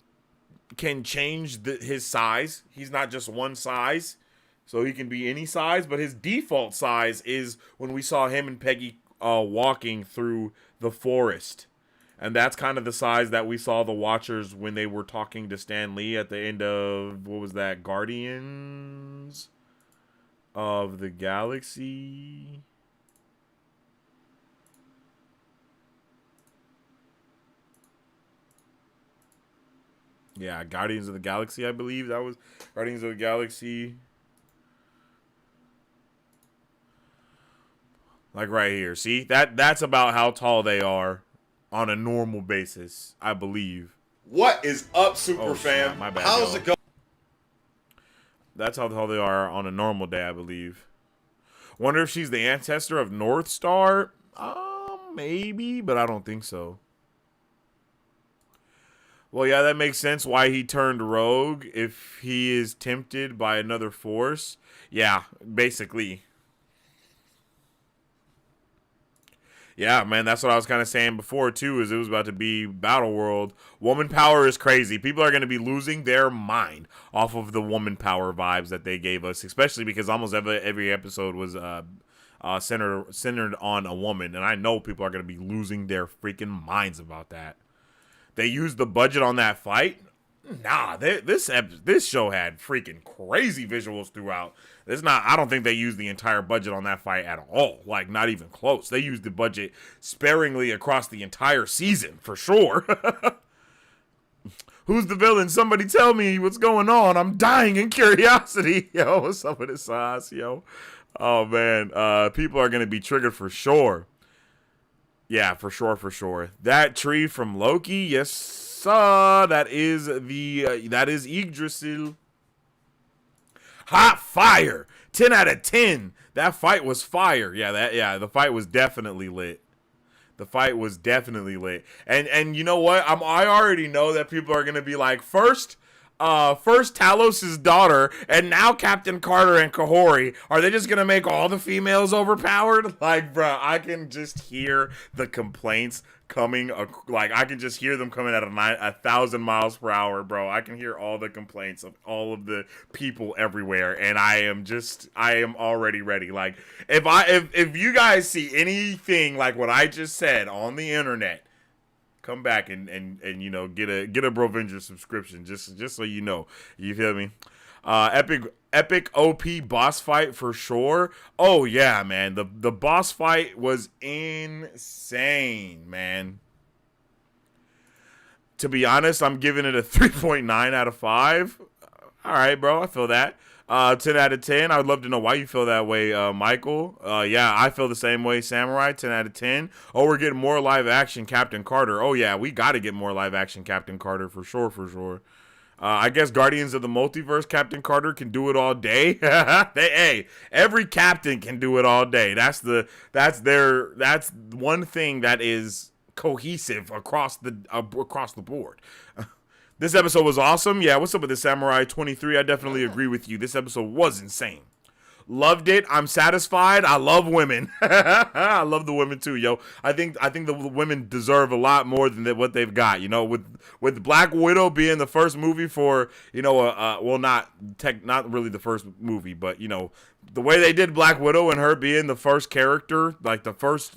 change his size. He's not just one size, so he can be any size. But his default size is when we saw him and Peggy walking through the forest. And that's kind of the size that we saw the Watchers when they were talking to Stan Lee at the end of, what was that, Guardians of the Galaxy? Yeah, Guardians of the Galaxy, I believe. That was Guardians of the Galaxy. Like right here. See? That's about how tall they are. On a normal basis, I believe. What is up, Super Fam? My bad, How's it going? That's how tall they are on a normal day, I believe. Wonder if she's the ancestor of North Star? Maybe, but I don't think so. Well, yeah, that makes sense why he turned rogue if he is tempted by another force. Yeah, basically. Yeah, man, that's what I was kind of saying before, too, is it was about to be Battle World. Woman power is crazy. People are going to be losing their mind off of the woman power vibes that they gave us, especially because almost every episode was centered on a woman, and I know people are going to be losing their freaking minds about that. They used the budget on that fight? Nah, this show had freaking crazy visuals throughout. I don't think they used the entire budget on that fight at all. Like, not even close. They used the budget sparingly across the entire season, for sure. Who's the villain? Somebody tell me what's going on. I'm dying in curiosity. Yo, what's up with this sauce, yo? Oh, man. People are going to be triggered for sure. Yeah, for sure. That tree from Loki, yes, sir. That is Yggdrasil. Hot fire. 10 out of 10. That fight was fire. The fight was definitely lit. And you know what? I already know that people are gonna be like, first Talos' daughter, and now Captain Carter and Kahori. Are they just gonna make all the females overpowered? Like, bro, I can just hear the complaints coming. Like, I can just hear them coming at 1,000 miles per hour, bro. I can hear all the complaints of all of the people everywhere, and I am already ready. Like, if you guys see anything like what I just said on the internet, come back and you know, get a Brovenger subscription just so you know. You feel me? Epic OP boss fight for sure. Oh yeah, man. The boss fight was insane, man. To be honest, I'm giving it a 3.9 out of 5. All right, bro. I feel that. 10 out of 10. I would love to know why you feel that way, Michael. Yeah, I feel the same way, Samurai. 10 out of 10. Oh, we're getting more live action Captain Carter. Oh, yeah, we got to get more live action Captain Carter for sure. I guess Guardians of the Multiverse Captain Carter can do it all day. Hey, every captain can do it all day. That's one thing that is cohesive across the board. This episode was awesome. Yeah, what's up with the Samurai 23? I definitely agree with you. This episode was insane. Loved it. I'm satisfied. I love women. I love the women too, yo. I think the women deserve a lot more than what they've got. You know, with Black Widow being the first movie for, you know, not really the first movie, but you know, the way they did Black Widow and her being the first character, like the first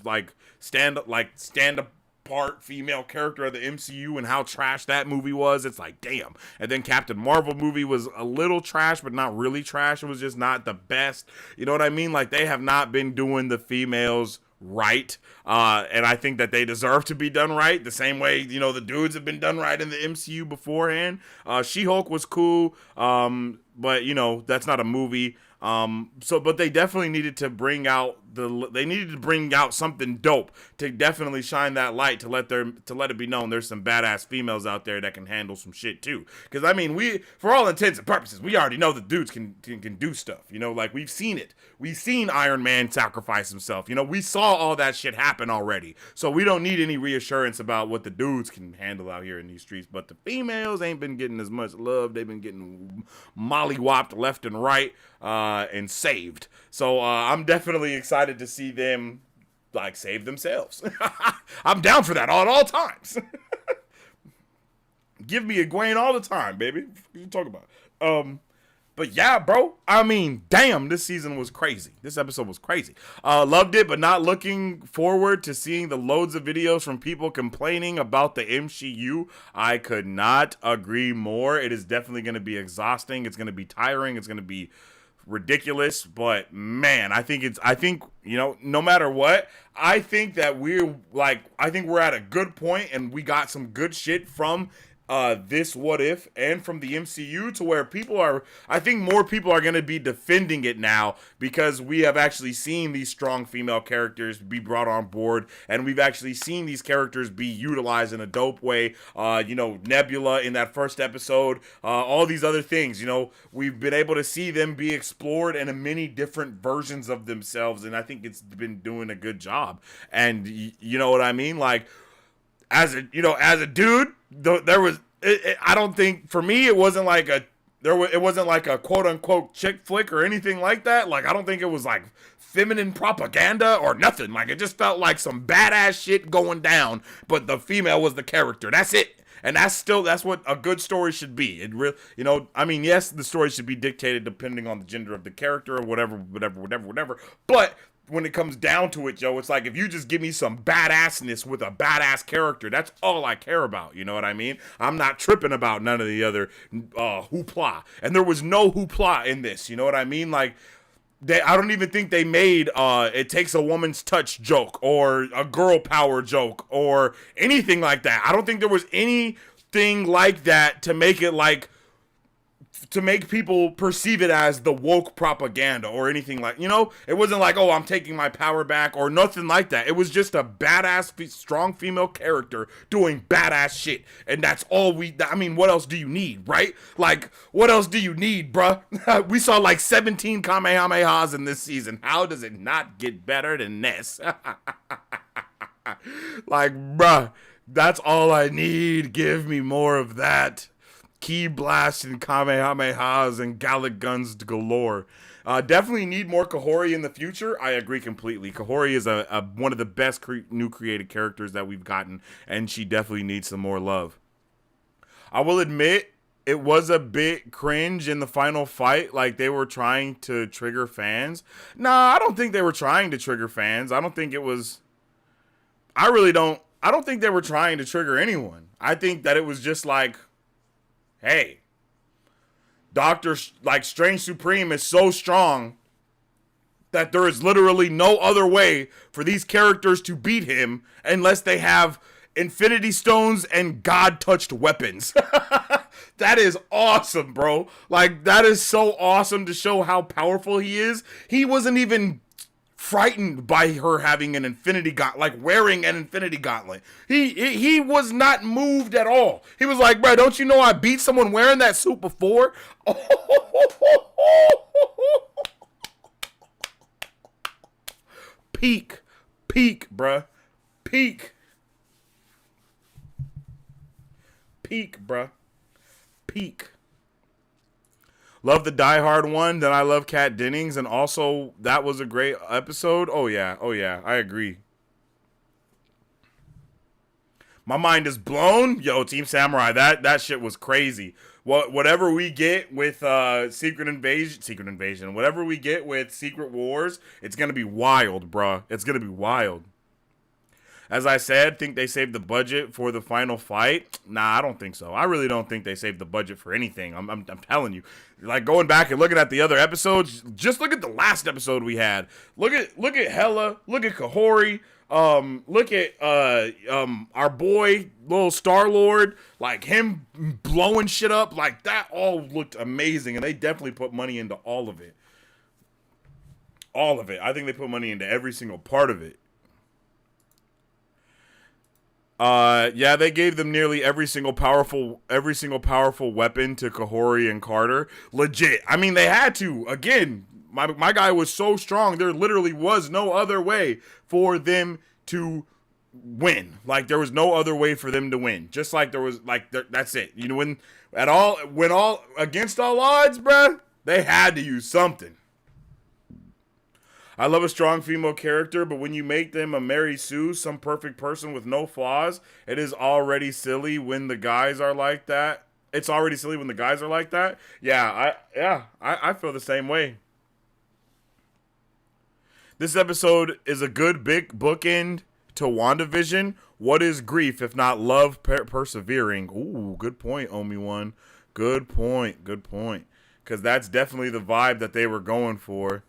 stand up part female character of the MCU, and how trash that movie was. It's like, damn. And then Captain Marvel movie was a little trash, but not really trash. It was just not the best. You know what I mean? Like, they have not been doing the females right. And I think that they deserve to be done right the same way, you know, the dudes have been done right in the MCU beforehand. She-Hulk was cool. But you know, that's not a movie. But they definitely needed to bring out they needed to bring out something dope to definitely shine that light to let it be known there's some badass females out there that can handle some shit too. Because I mean, we, for all intents and purposes, we already know the dudes can do stuff. You know, like we've seen it. We've seen Iron Man sacrifice himself. You know, we saw all that shit happen already. So we don't need any reassurance about what the dudes can handle out here in these streets. But the females ain't been getting as much love. They've been getting mollywopped left and right and saved. So I'm definitely excited to see them like save themselves. I'm down for that at all times. Give me Egwene all the time, baby. What you talking about? But yeah, bro. I mean, damn, this season was crazy. This episode was crazy. Loved it, but not looking forward to seeing the loads of videos from people complaining about the MCU. I could not agree more. It is definitely going to be exhausting. It's going to be tiring. It's going to be ridiculous. But man, I think you know, no matter what, I think that we're at a good point and we got some good shit from this What If and from the MCU to where I think more people are going to be defending it now because we have actually seen these strong female characters be brought on board and we've actually seen these characters be utilized in a dope way. You know, Nebula in that first episode, all these other things, you know, we've been able to see them be explored in many different versions of themselves, and I think it's been doing a good job. And you know what I mean? Like, as a dude, I don't think, for me, it wasn't like it wasn't like a quote unquote chick flick or anything like that. Like, I don't think it was like feminine propaganda or nothing. Like, it just felt like some badass shit going down, but the female was the character. That's it. And that's what a good story should be. It really, you know, I mean, yes, the story should be dictated depending on the gender of the character or whatever. But when it comes down to it, Joe, it's like, if you just give me some badassness with a badass character, that's all I care about. You know what I mean? I'm not tripping about none of the other hoopla. And there was no hoopla in this. You know what I mean? Like, I don't even think they made it takes a woman's touch joke or a girl power joke or anything like that. I don't think there was anything like that to make it like, to make people perceive it as the woke propaganda or anything like, you know, it wasn't like, oh, I'm taking my power back or nothing like that. It was just a badass, strong female character doing badass shit. And that's all I mean, what else do you need, right? Like, what else do you need, bruh? We saw like 17 Kamehamehas in this season. How does it not get better than this? Like, bruh, that's all I need. Give me more of that. Key blasts and Kamehamehas and Gallic guns galore. Definitely need more Kahori in the future. I agree completely. Kahori is one of the best new created characters that we've gotten, and she definitely needs some more love. I will admit, it was a bit cringe in the final fight, like they were trying to trigger fans. Nah, I don't think they were trying to trigger fans. I don't think they were trying to trigger anyone. I think that it was just like, hey, Doctor Strange Supreme is so strong that there is literally no other way for these characters to beat him unless they have Infinity Stones and God-touched weapons. That is awesome, bro. Like, that is so awesome to show how powerful he is. He wasn't even frightened by her having an infinity gauntlet, like wearing an infinity gauntlet. He was not moved at all. He was like, bro, don't you know I beat someone wearing that suit before? Peak, bruh. Peak, bruh. Peak. Love the Die Hard one. Then I love Kat Dennings, and also that was a great episode. Oh yeah, I agree. My mind is blown. Yo, Team Samurai, that shit was crazy. Whatever we get with Secret Invasion, whatever we get with Secret Wars, it's gonna be wild, bruh. It's gonna be wild. As I said, think they saved the budget for the final fight? Nah, I don't think so. I really don't think they saved the budget for anything. I'm telling you. Like, going back and looking at the other episodes, just look at the last episode we had. Look at Hela, look at Kahori, look at our boy, little Star-Lord, like him blowing shit up, like that all looked amazing, and they definitely put money into all of it. All of it. I think they put money into every single part of it. Yeah, they gave them nearly every single powerful weapon to Kahori and Carter. Legit. I mean, they had to. Again, my guy was so strong. There literally was no other way for them to win. Like, there was no other way for them to win. Just like there was, like, that's it. You know, when against all odds, bruh, they had to use something. I love a strong female character, but when you make them a Mary Sue, some perfect person with no flaws, it is already silly when the guys are like that. It's already silly when the guys are like that. Yeah, I feel the same way. This episode is a good big bookend to WandaVision. What is grief if not love persevering? Ooh, good point, Omi-Wan. Good point. Because that's definitely the vibe that they were going for.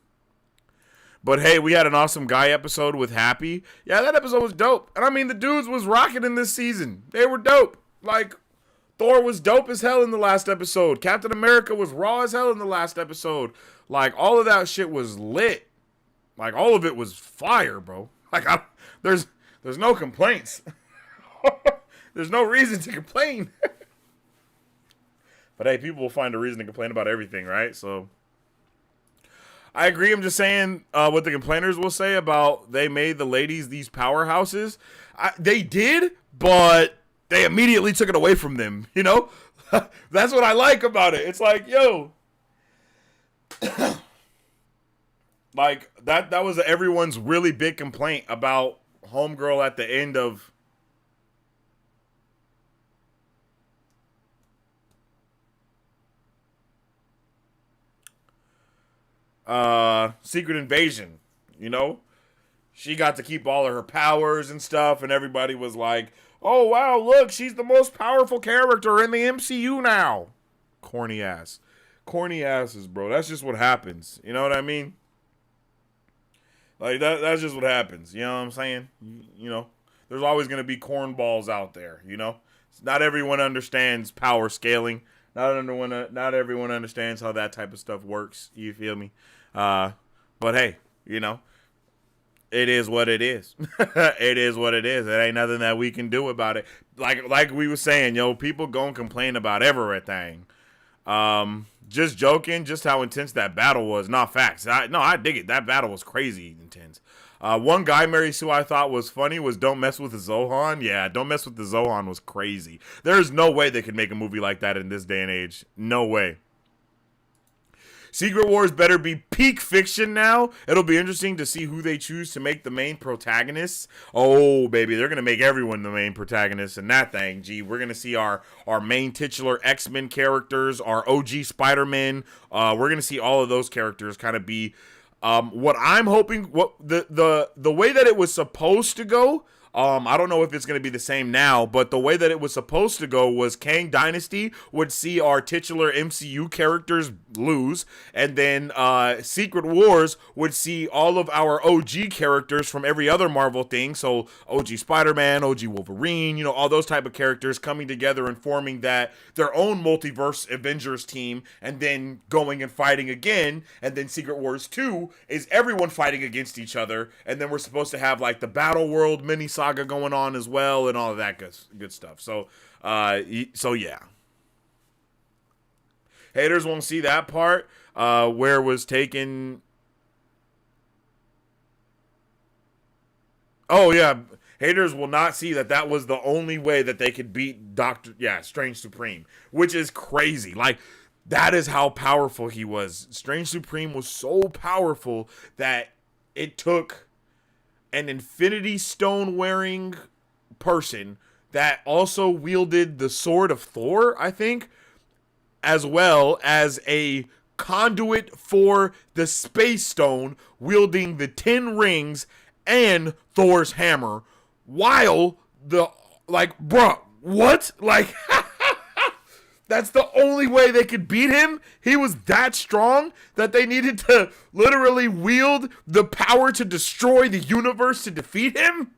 But hey, we had an awesome guy episode with Happy. Yeah, that episode was dope. And I mean, the dudes was rocking in this season. They were dope. Like, Thor was dope as hell in the last episode. Captain America was raw as hell in the last episode. Like, all of that shit was lit. Like, all of it was fire, bro. Like, there's no complaints. There's no reason to complain. But hey, people will find a reason to complain about everything, right? So I agree. I'm just saying what the complainers will say about they made the ladies these powerhouses. They did, but they immediately took it away from them, you know? That's what I like about it. It's like, yo. Like, that was everyone's really big complaint about Homegirl at the end of Secret Invasion, you know? She got to keep all of her powers and stuff, and everybody was like, oh, wow, look, she's the most powerful character in the MCU now. Corny asses, bro. That's just what happens. You know what I mean? Like, that's just what happens. You know what I'm saying? You know, there's always going to be cornballs out there, you know? Not everyone understands power scaling. Not everyone understands how that type of stuff works. You feel me? But hey, you know, it is what it is. It is what it is. It ain't nothing that we can do about it. Like we were saying, yo, people gonna complain about everything. Just joking, just how intense that battle was. Not facts. I dig it. That battle was crazy intense. One guy, Mary Sue, I thought was funny was Don't Mess with the Zohan. Yeah, Don't Mess with the Zohan was crazy. There's no way they could make a movie like that in this day and age. No way. Secret Wars better be peak fiction now. It'll be interesting to see who they choose to make the main protagonists. Oh, baby, they're going to make everyone the main protagonist in that thing. Gee, we're going to see our main titular X-Men characters, our OG Spider-Man. We're going to see all of those characters kind of be what I'm hoping, what the way that it was supposed to go. I don't know if it's going to be the same now, but the way that it was supposed to go was Kang Dynasty would see our titular MCU characters lose, and then Secret Wars would see all of our OG characters from every other Marvel thing, so OG Spider-Man, OG Wolverine, you know, all those type of characters coming together and forming their own multiverse Avengers team, and then going and fighting again, and then Secret Wars 2 is everyone fighting against each other, and then we're supposed to have like the Battle World mini saga going on as well, and all of that good stuff. So yeah. Haters won't see that part where it was taken. Oh yeah, haters will not see that was the only way that they could beat Strange Supreme, which is crazy. Like, that is how powerful he was. Strange Supreme was so powerful that it took an Infinity Stone wearing person that also wielded the sword of Thor, I think, as well as a conduit for the Space Stone wielding the 10 rings and Thor's hammer, while bruh, what? Like, that's the only way they could beat him. He was that strong that they needed to literally wield the power to destroy the universe to defeat him.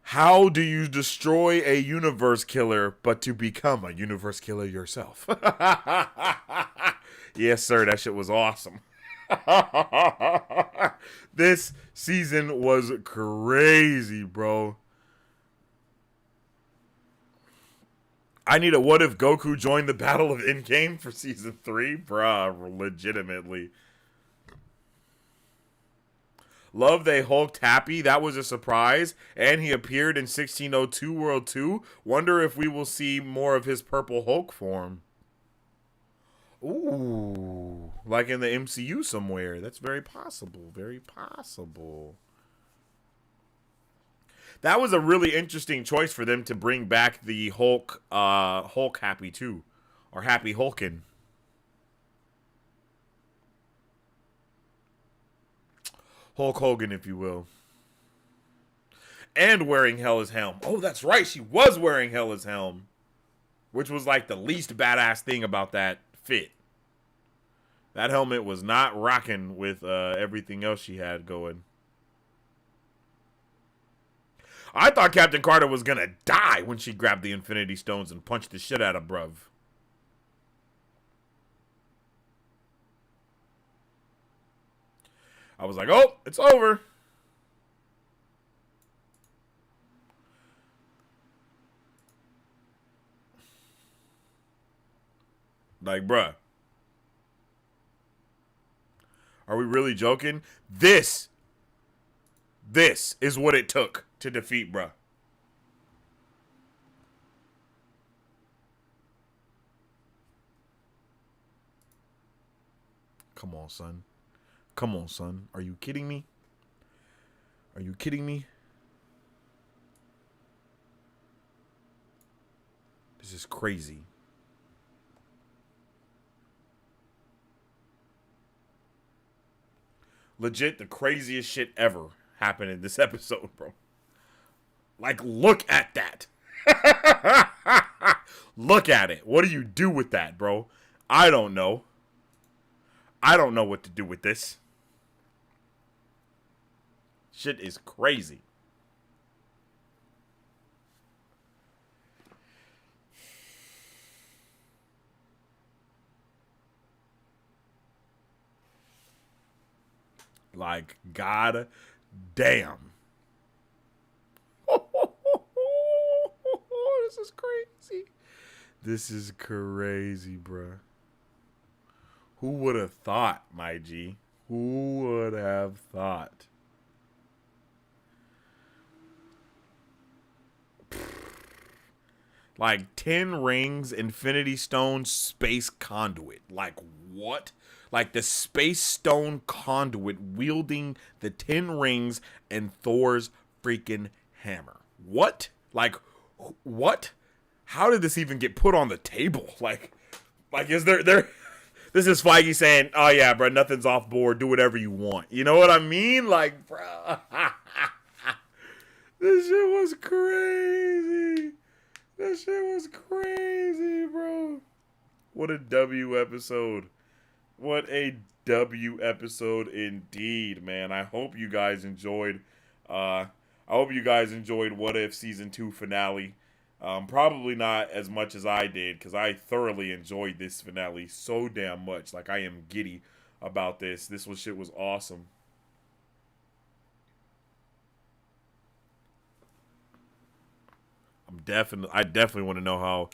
How do you destroy a universe killer but to become a universe killer yourself? Yes, sir. That shit was awesome. This season was crazy, bro. I need a what if Goku joined the Battle of Endgame for season 3? Bruh, legitimately. Love they hulked Happy. That was a surprise. And he appeared in 1602 World 2. Wonder if we will see more of his Purple Hulk form. Ooh. Like in the MCU somewhere. That's very possible. Very possible. That was a really interesting choice for them to bring back the Hulk Happy too. Or Happy Hulkin. Hulk Hogan, if you will. And wearing Hela's helm. Oh, that's right. She was wearing Hela's helm. Which was like the least badass thing about that fit. That helmet was not rocking with everything else she had going. I thought Captain Carter was going to die when she grabbed the Infinity Stones and punched the shit out of bruv. I was like, oh, it's over. Like, bruh. Are we really joking? This is what it took to defeat bruh. Come on, son. Come on, son. Are you kidding me? Are you kidding me? This is crazy. Legit, the craziest shit ever happened in this episode, bro. Like, look at that. Look at it. What do you do with that, bro? I don't know. I don't know what to do with this. Shit is crazy. Like, god damn. This is crazy. This is crazy, bruh. Who would have thought, my G? Who would have thought? Like 10 rings, Infinity Stone, Space Conduit. Like what? Like the Space Stone Conduit wielding the 10 rings and Thor's freaking hammer. What? Like what? How did this even get put on the table? Like is there this is Feige saying, oh yeah, bro, nothing's off board. Do whatever you want. You know what I mean? Like, bro. This shit was crazy. That shit was crazy, bro. What a W episode. What a W episode indeed, man. I hope you guys enjoyed What If Season 2 finale. Probably not as much as I did, because I thoroughly enjoyed this finale so damn much. Like, I am giddy about this. Shit was awesome. I definitely want to know how.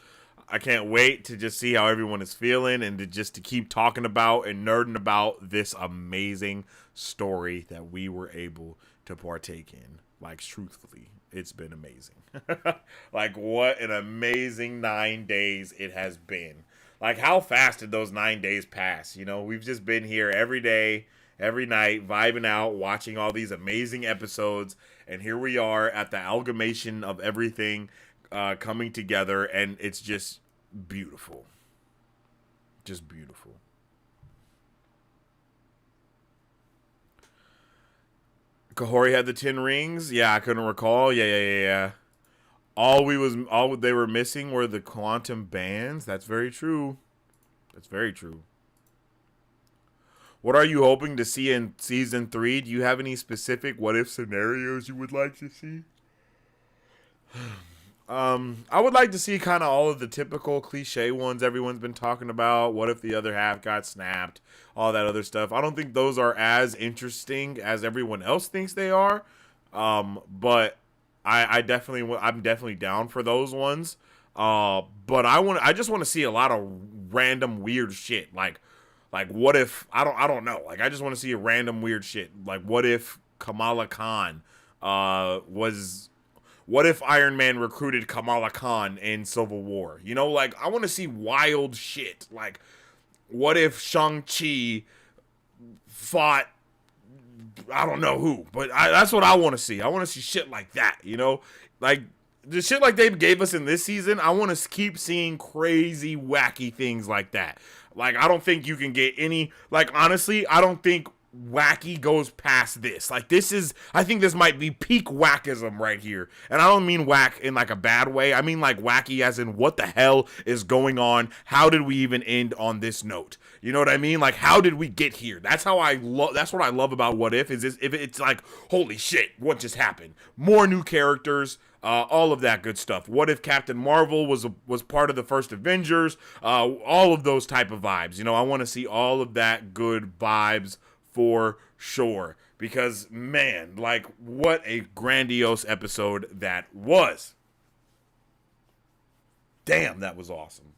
I can't wait to just see how everyone is feeling and to keep talking about and nerding about this amazing story that we were able to partake in. Like, truthfully, it's been amazing. Like, what an amazing 9 days it has been. Like, how fast did those 9 days pass? You know, we've just been here every day, every night, vibing out, watching all these amazing episodes. And here we are at the amalgamation of everything coming together, and it's just beautiful. Just beautiful. Kahori had the 10 rings. Yeah, I couldn't recall. Yeah. All they were missing were the quantum bands. That's very true. That's very true. What are you hoping to see in season 3? Do you have any specific what if scenarios you would like to see? I would like to see kind of all of the typical cliche ones everyone's been talking about. What if the other half got snapped? All that other stuff. I don't think those are as interesting as everyone else thinks they are. But I'm definitely down for those ones. But I just want to see a lot of random weird shit. Like what if I don't know. Like I just want to see a random weird shit. Like what if Kamala Khan was what if Iron Man recruited Kamala Khan in Civil War? You know, like I want to see wild shit. Like what if Shang-Chi fought I don't know who, but that's what I want to see. I want to see shit like that, you know? Like the shit like they gave us in this season, I want to keep seeing crazy wacky things like that. Like I don't think you can get any like honestly, I don't think wacky goes past this. Like this is I think this might be peak wackism right here. And I don't mean whack in like a bad way. I mean like wacky as in what the hell is going on? How did we even end on this note? You know what I mean? Like how did we get here? That's how that's what I love about What If is this, if it's like holy shit, what just happened? More new characters, all of that good stuff. What if Captain Marvel was part of the first Avengers? All of those type of vibes. You know, I want to see all of that good vibes for sure. Because, man, like, what a grandiose episode that was. Damn, that was awesome.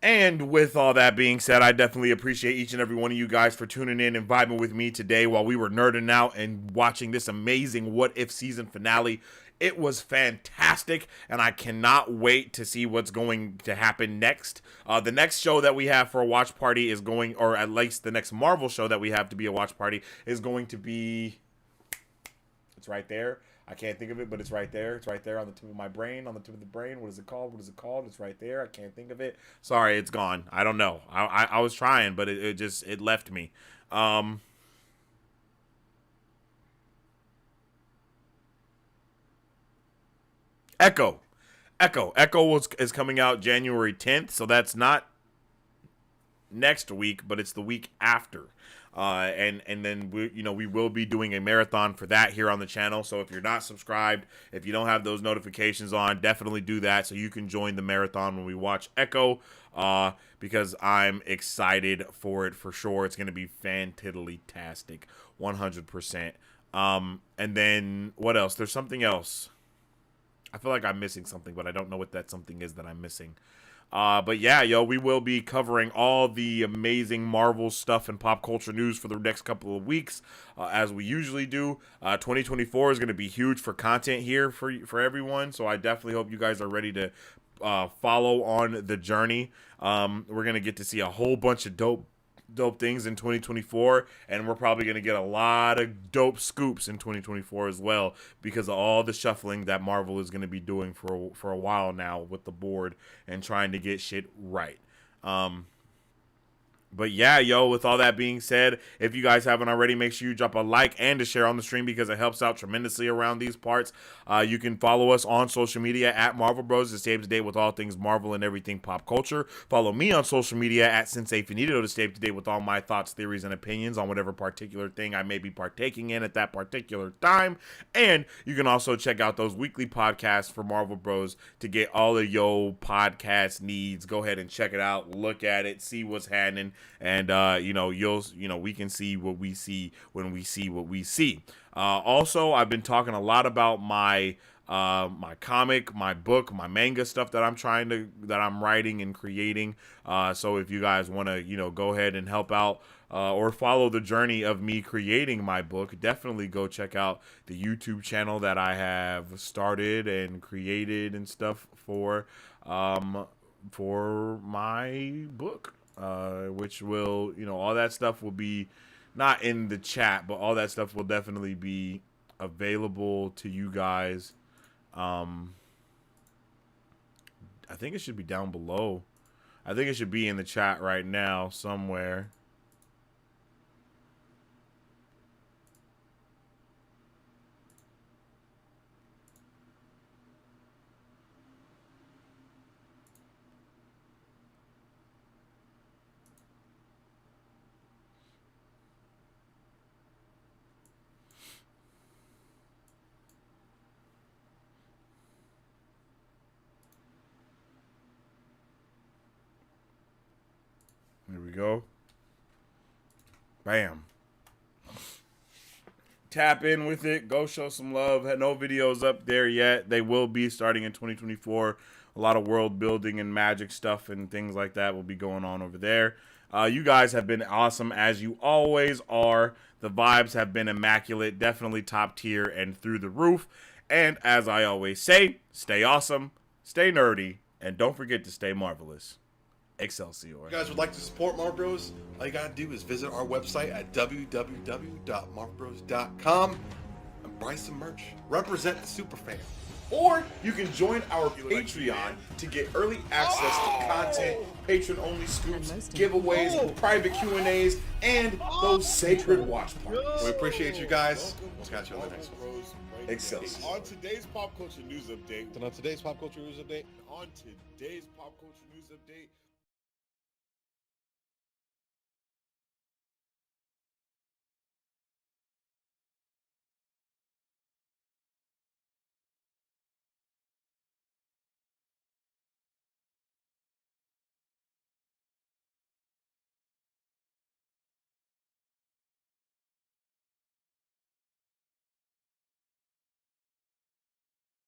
And with all that being said, I definitely appreciate each and every one of you guys for tuning in and vibing with me today while we were nerding out and watching this amazing What If season finale. It was fantastic, and I cannot wait to see what's going to happen next. The next show that we have for a watch party is going, or at least the next Marvel show that we have to be a watch party is going to be, it's right there. I can't think of it, but it's right there. It's right there on the tip of my brain, on the tip of the brain. What is it called? What is it called? It's right there. I can't think of it. Sorry, it's gone. I don't know. I was trying, but it left me. Echo. Echo is coming out January 10th, so that's not next week, but it's the week after. And then we will be doing a marathon for that here on the channel. So if you're not subscribed, if you don't have those notifications on, definitely do that so you can join the marathon when we watch Echo. Because I'm excited for it for sure. It's gonna be fantiddly-tastic, 100%. And then what else? There's something else. I feel like I'm missing something, but I don't know what that something is that I'm missing. But yeah, we will be covering all the amazing Marvel stuff and pop culture news for the next couple of weeks, as we usually do. 2024 is going to be huge for content here for everyone, so I definitely hope you guys are ready to follow on the journey. We're going to get to see a whole bunch of dope things in 2024, and we're probably going to get a lot of dope scoops in 2024 as well because of all the shuffling that Marvel is going to be doing for a while now with the board and trying to get shit right. But yeah, with all that being said, if you guys haven't already, make sure you drop a like and a share on the stream because it helps out tremendously around these parts. You can follow us on social media at Marvel Bros to stay up to date with all things Marvel and everything pop culture. Follow me on social media at Sensei Finito to stay up to date with all my thoughts, theories, and opinions on whatever particular thing I may be partaking in at that particular time. And you can also check out those weekly podcasts for Marvel Bros to get all of your podcast needs. Go ahead and check it out, look at it, see what's happening. And we can see what we see when we see what we see. Also, I've been talking a lot about my comic, my book, my manga stuff that I'm writing and creating. So if you guys want to go ahead and help out or follow the journey of me creating my book, definitely go check out the YouTube channel that I have started and created and stuff for my book. Which will, all that stuff will be not in the chat, but all that stuff will definitely be available to you guys. I think it should be down below. I think it should be in the chat right now somewhere. go. Bam. Tap in with it. Go show some love. Had no videos up there yet. They will be starting in 2024. A lot of world building and magic stuff and things like that will be going on over there. You guys have been awesome as you always are. The vibes have been immaculate. Definitely top tier and through the roof. And as I always say, stay awesome, stay nerdy, and don't forget to stay marvelous. Excelsior. If you guys would like to support Marvel Bros, all you gotta do is visit our website at www.marvelbros.com and buy some merch. Represent the superfan. Or you can join our Patreon to get early access to content, patron-only scoops, giveaways, private Q&As, and those sacred watch parties. We appreciate you guys. We'll catch you on the next one. Excelsior. On today's pop culture news update,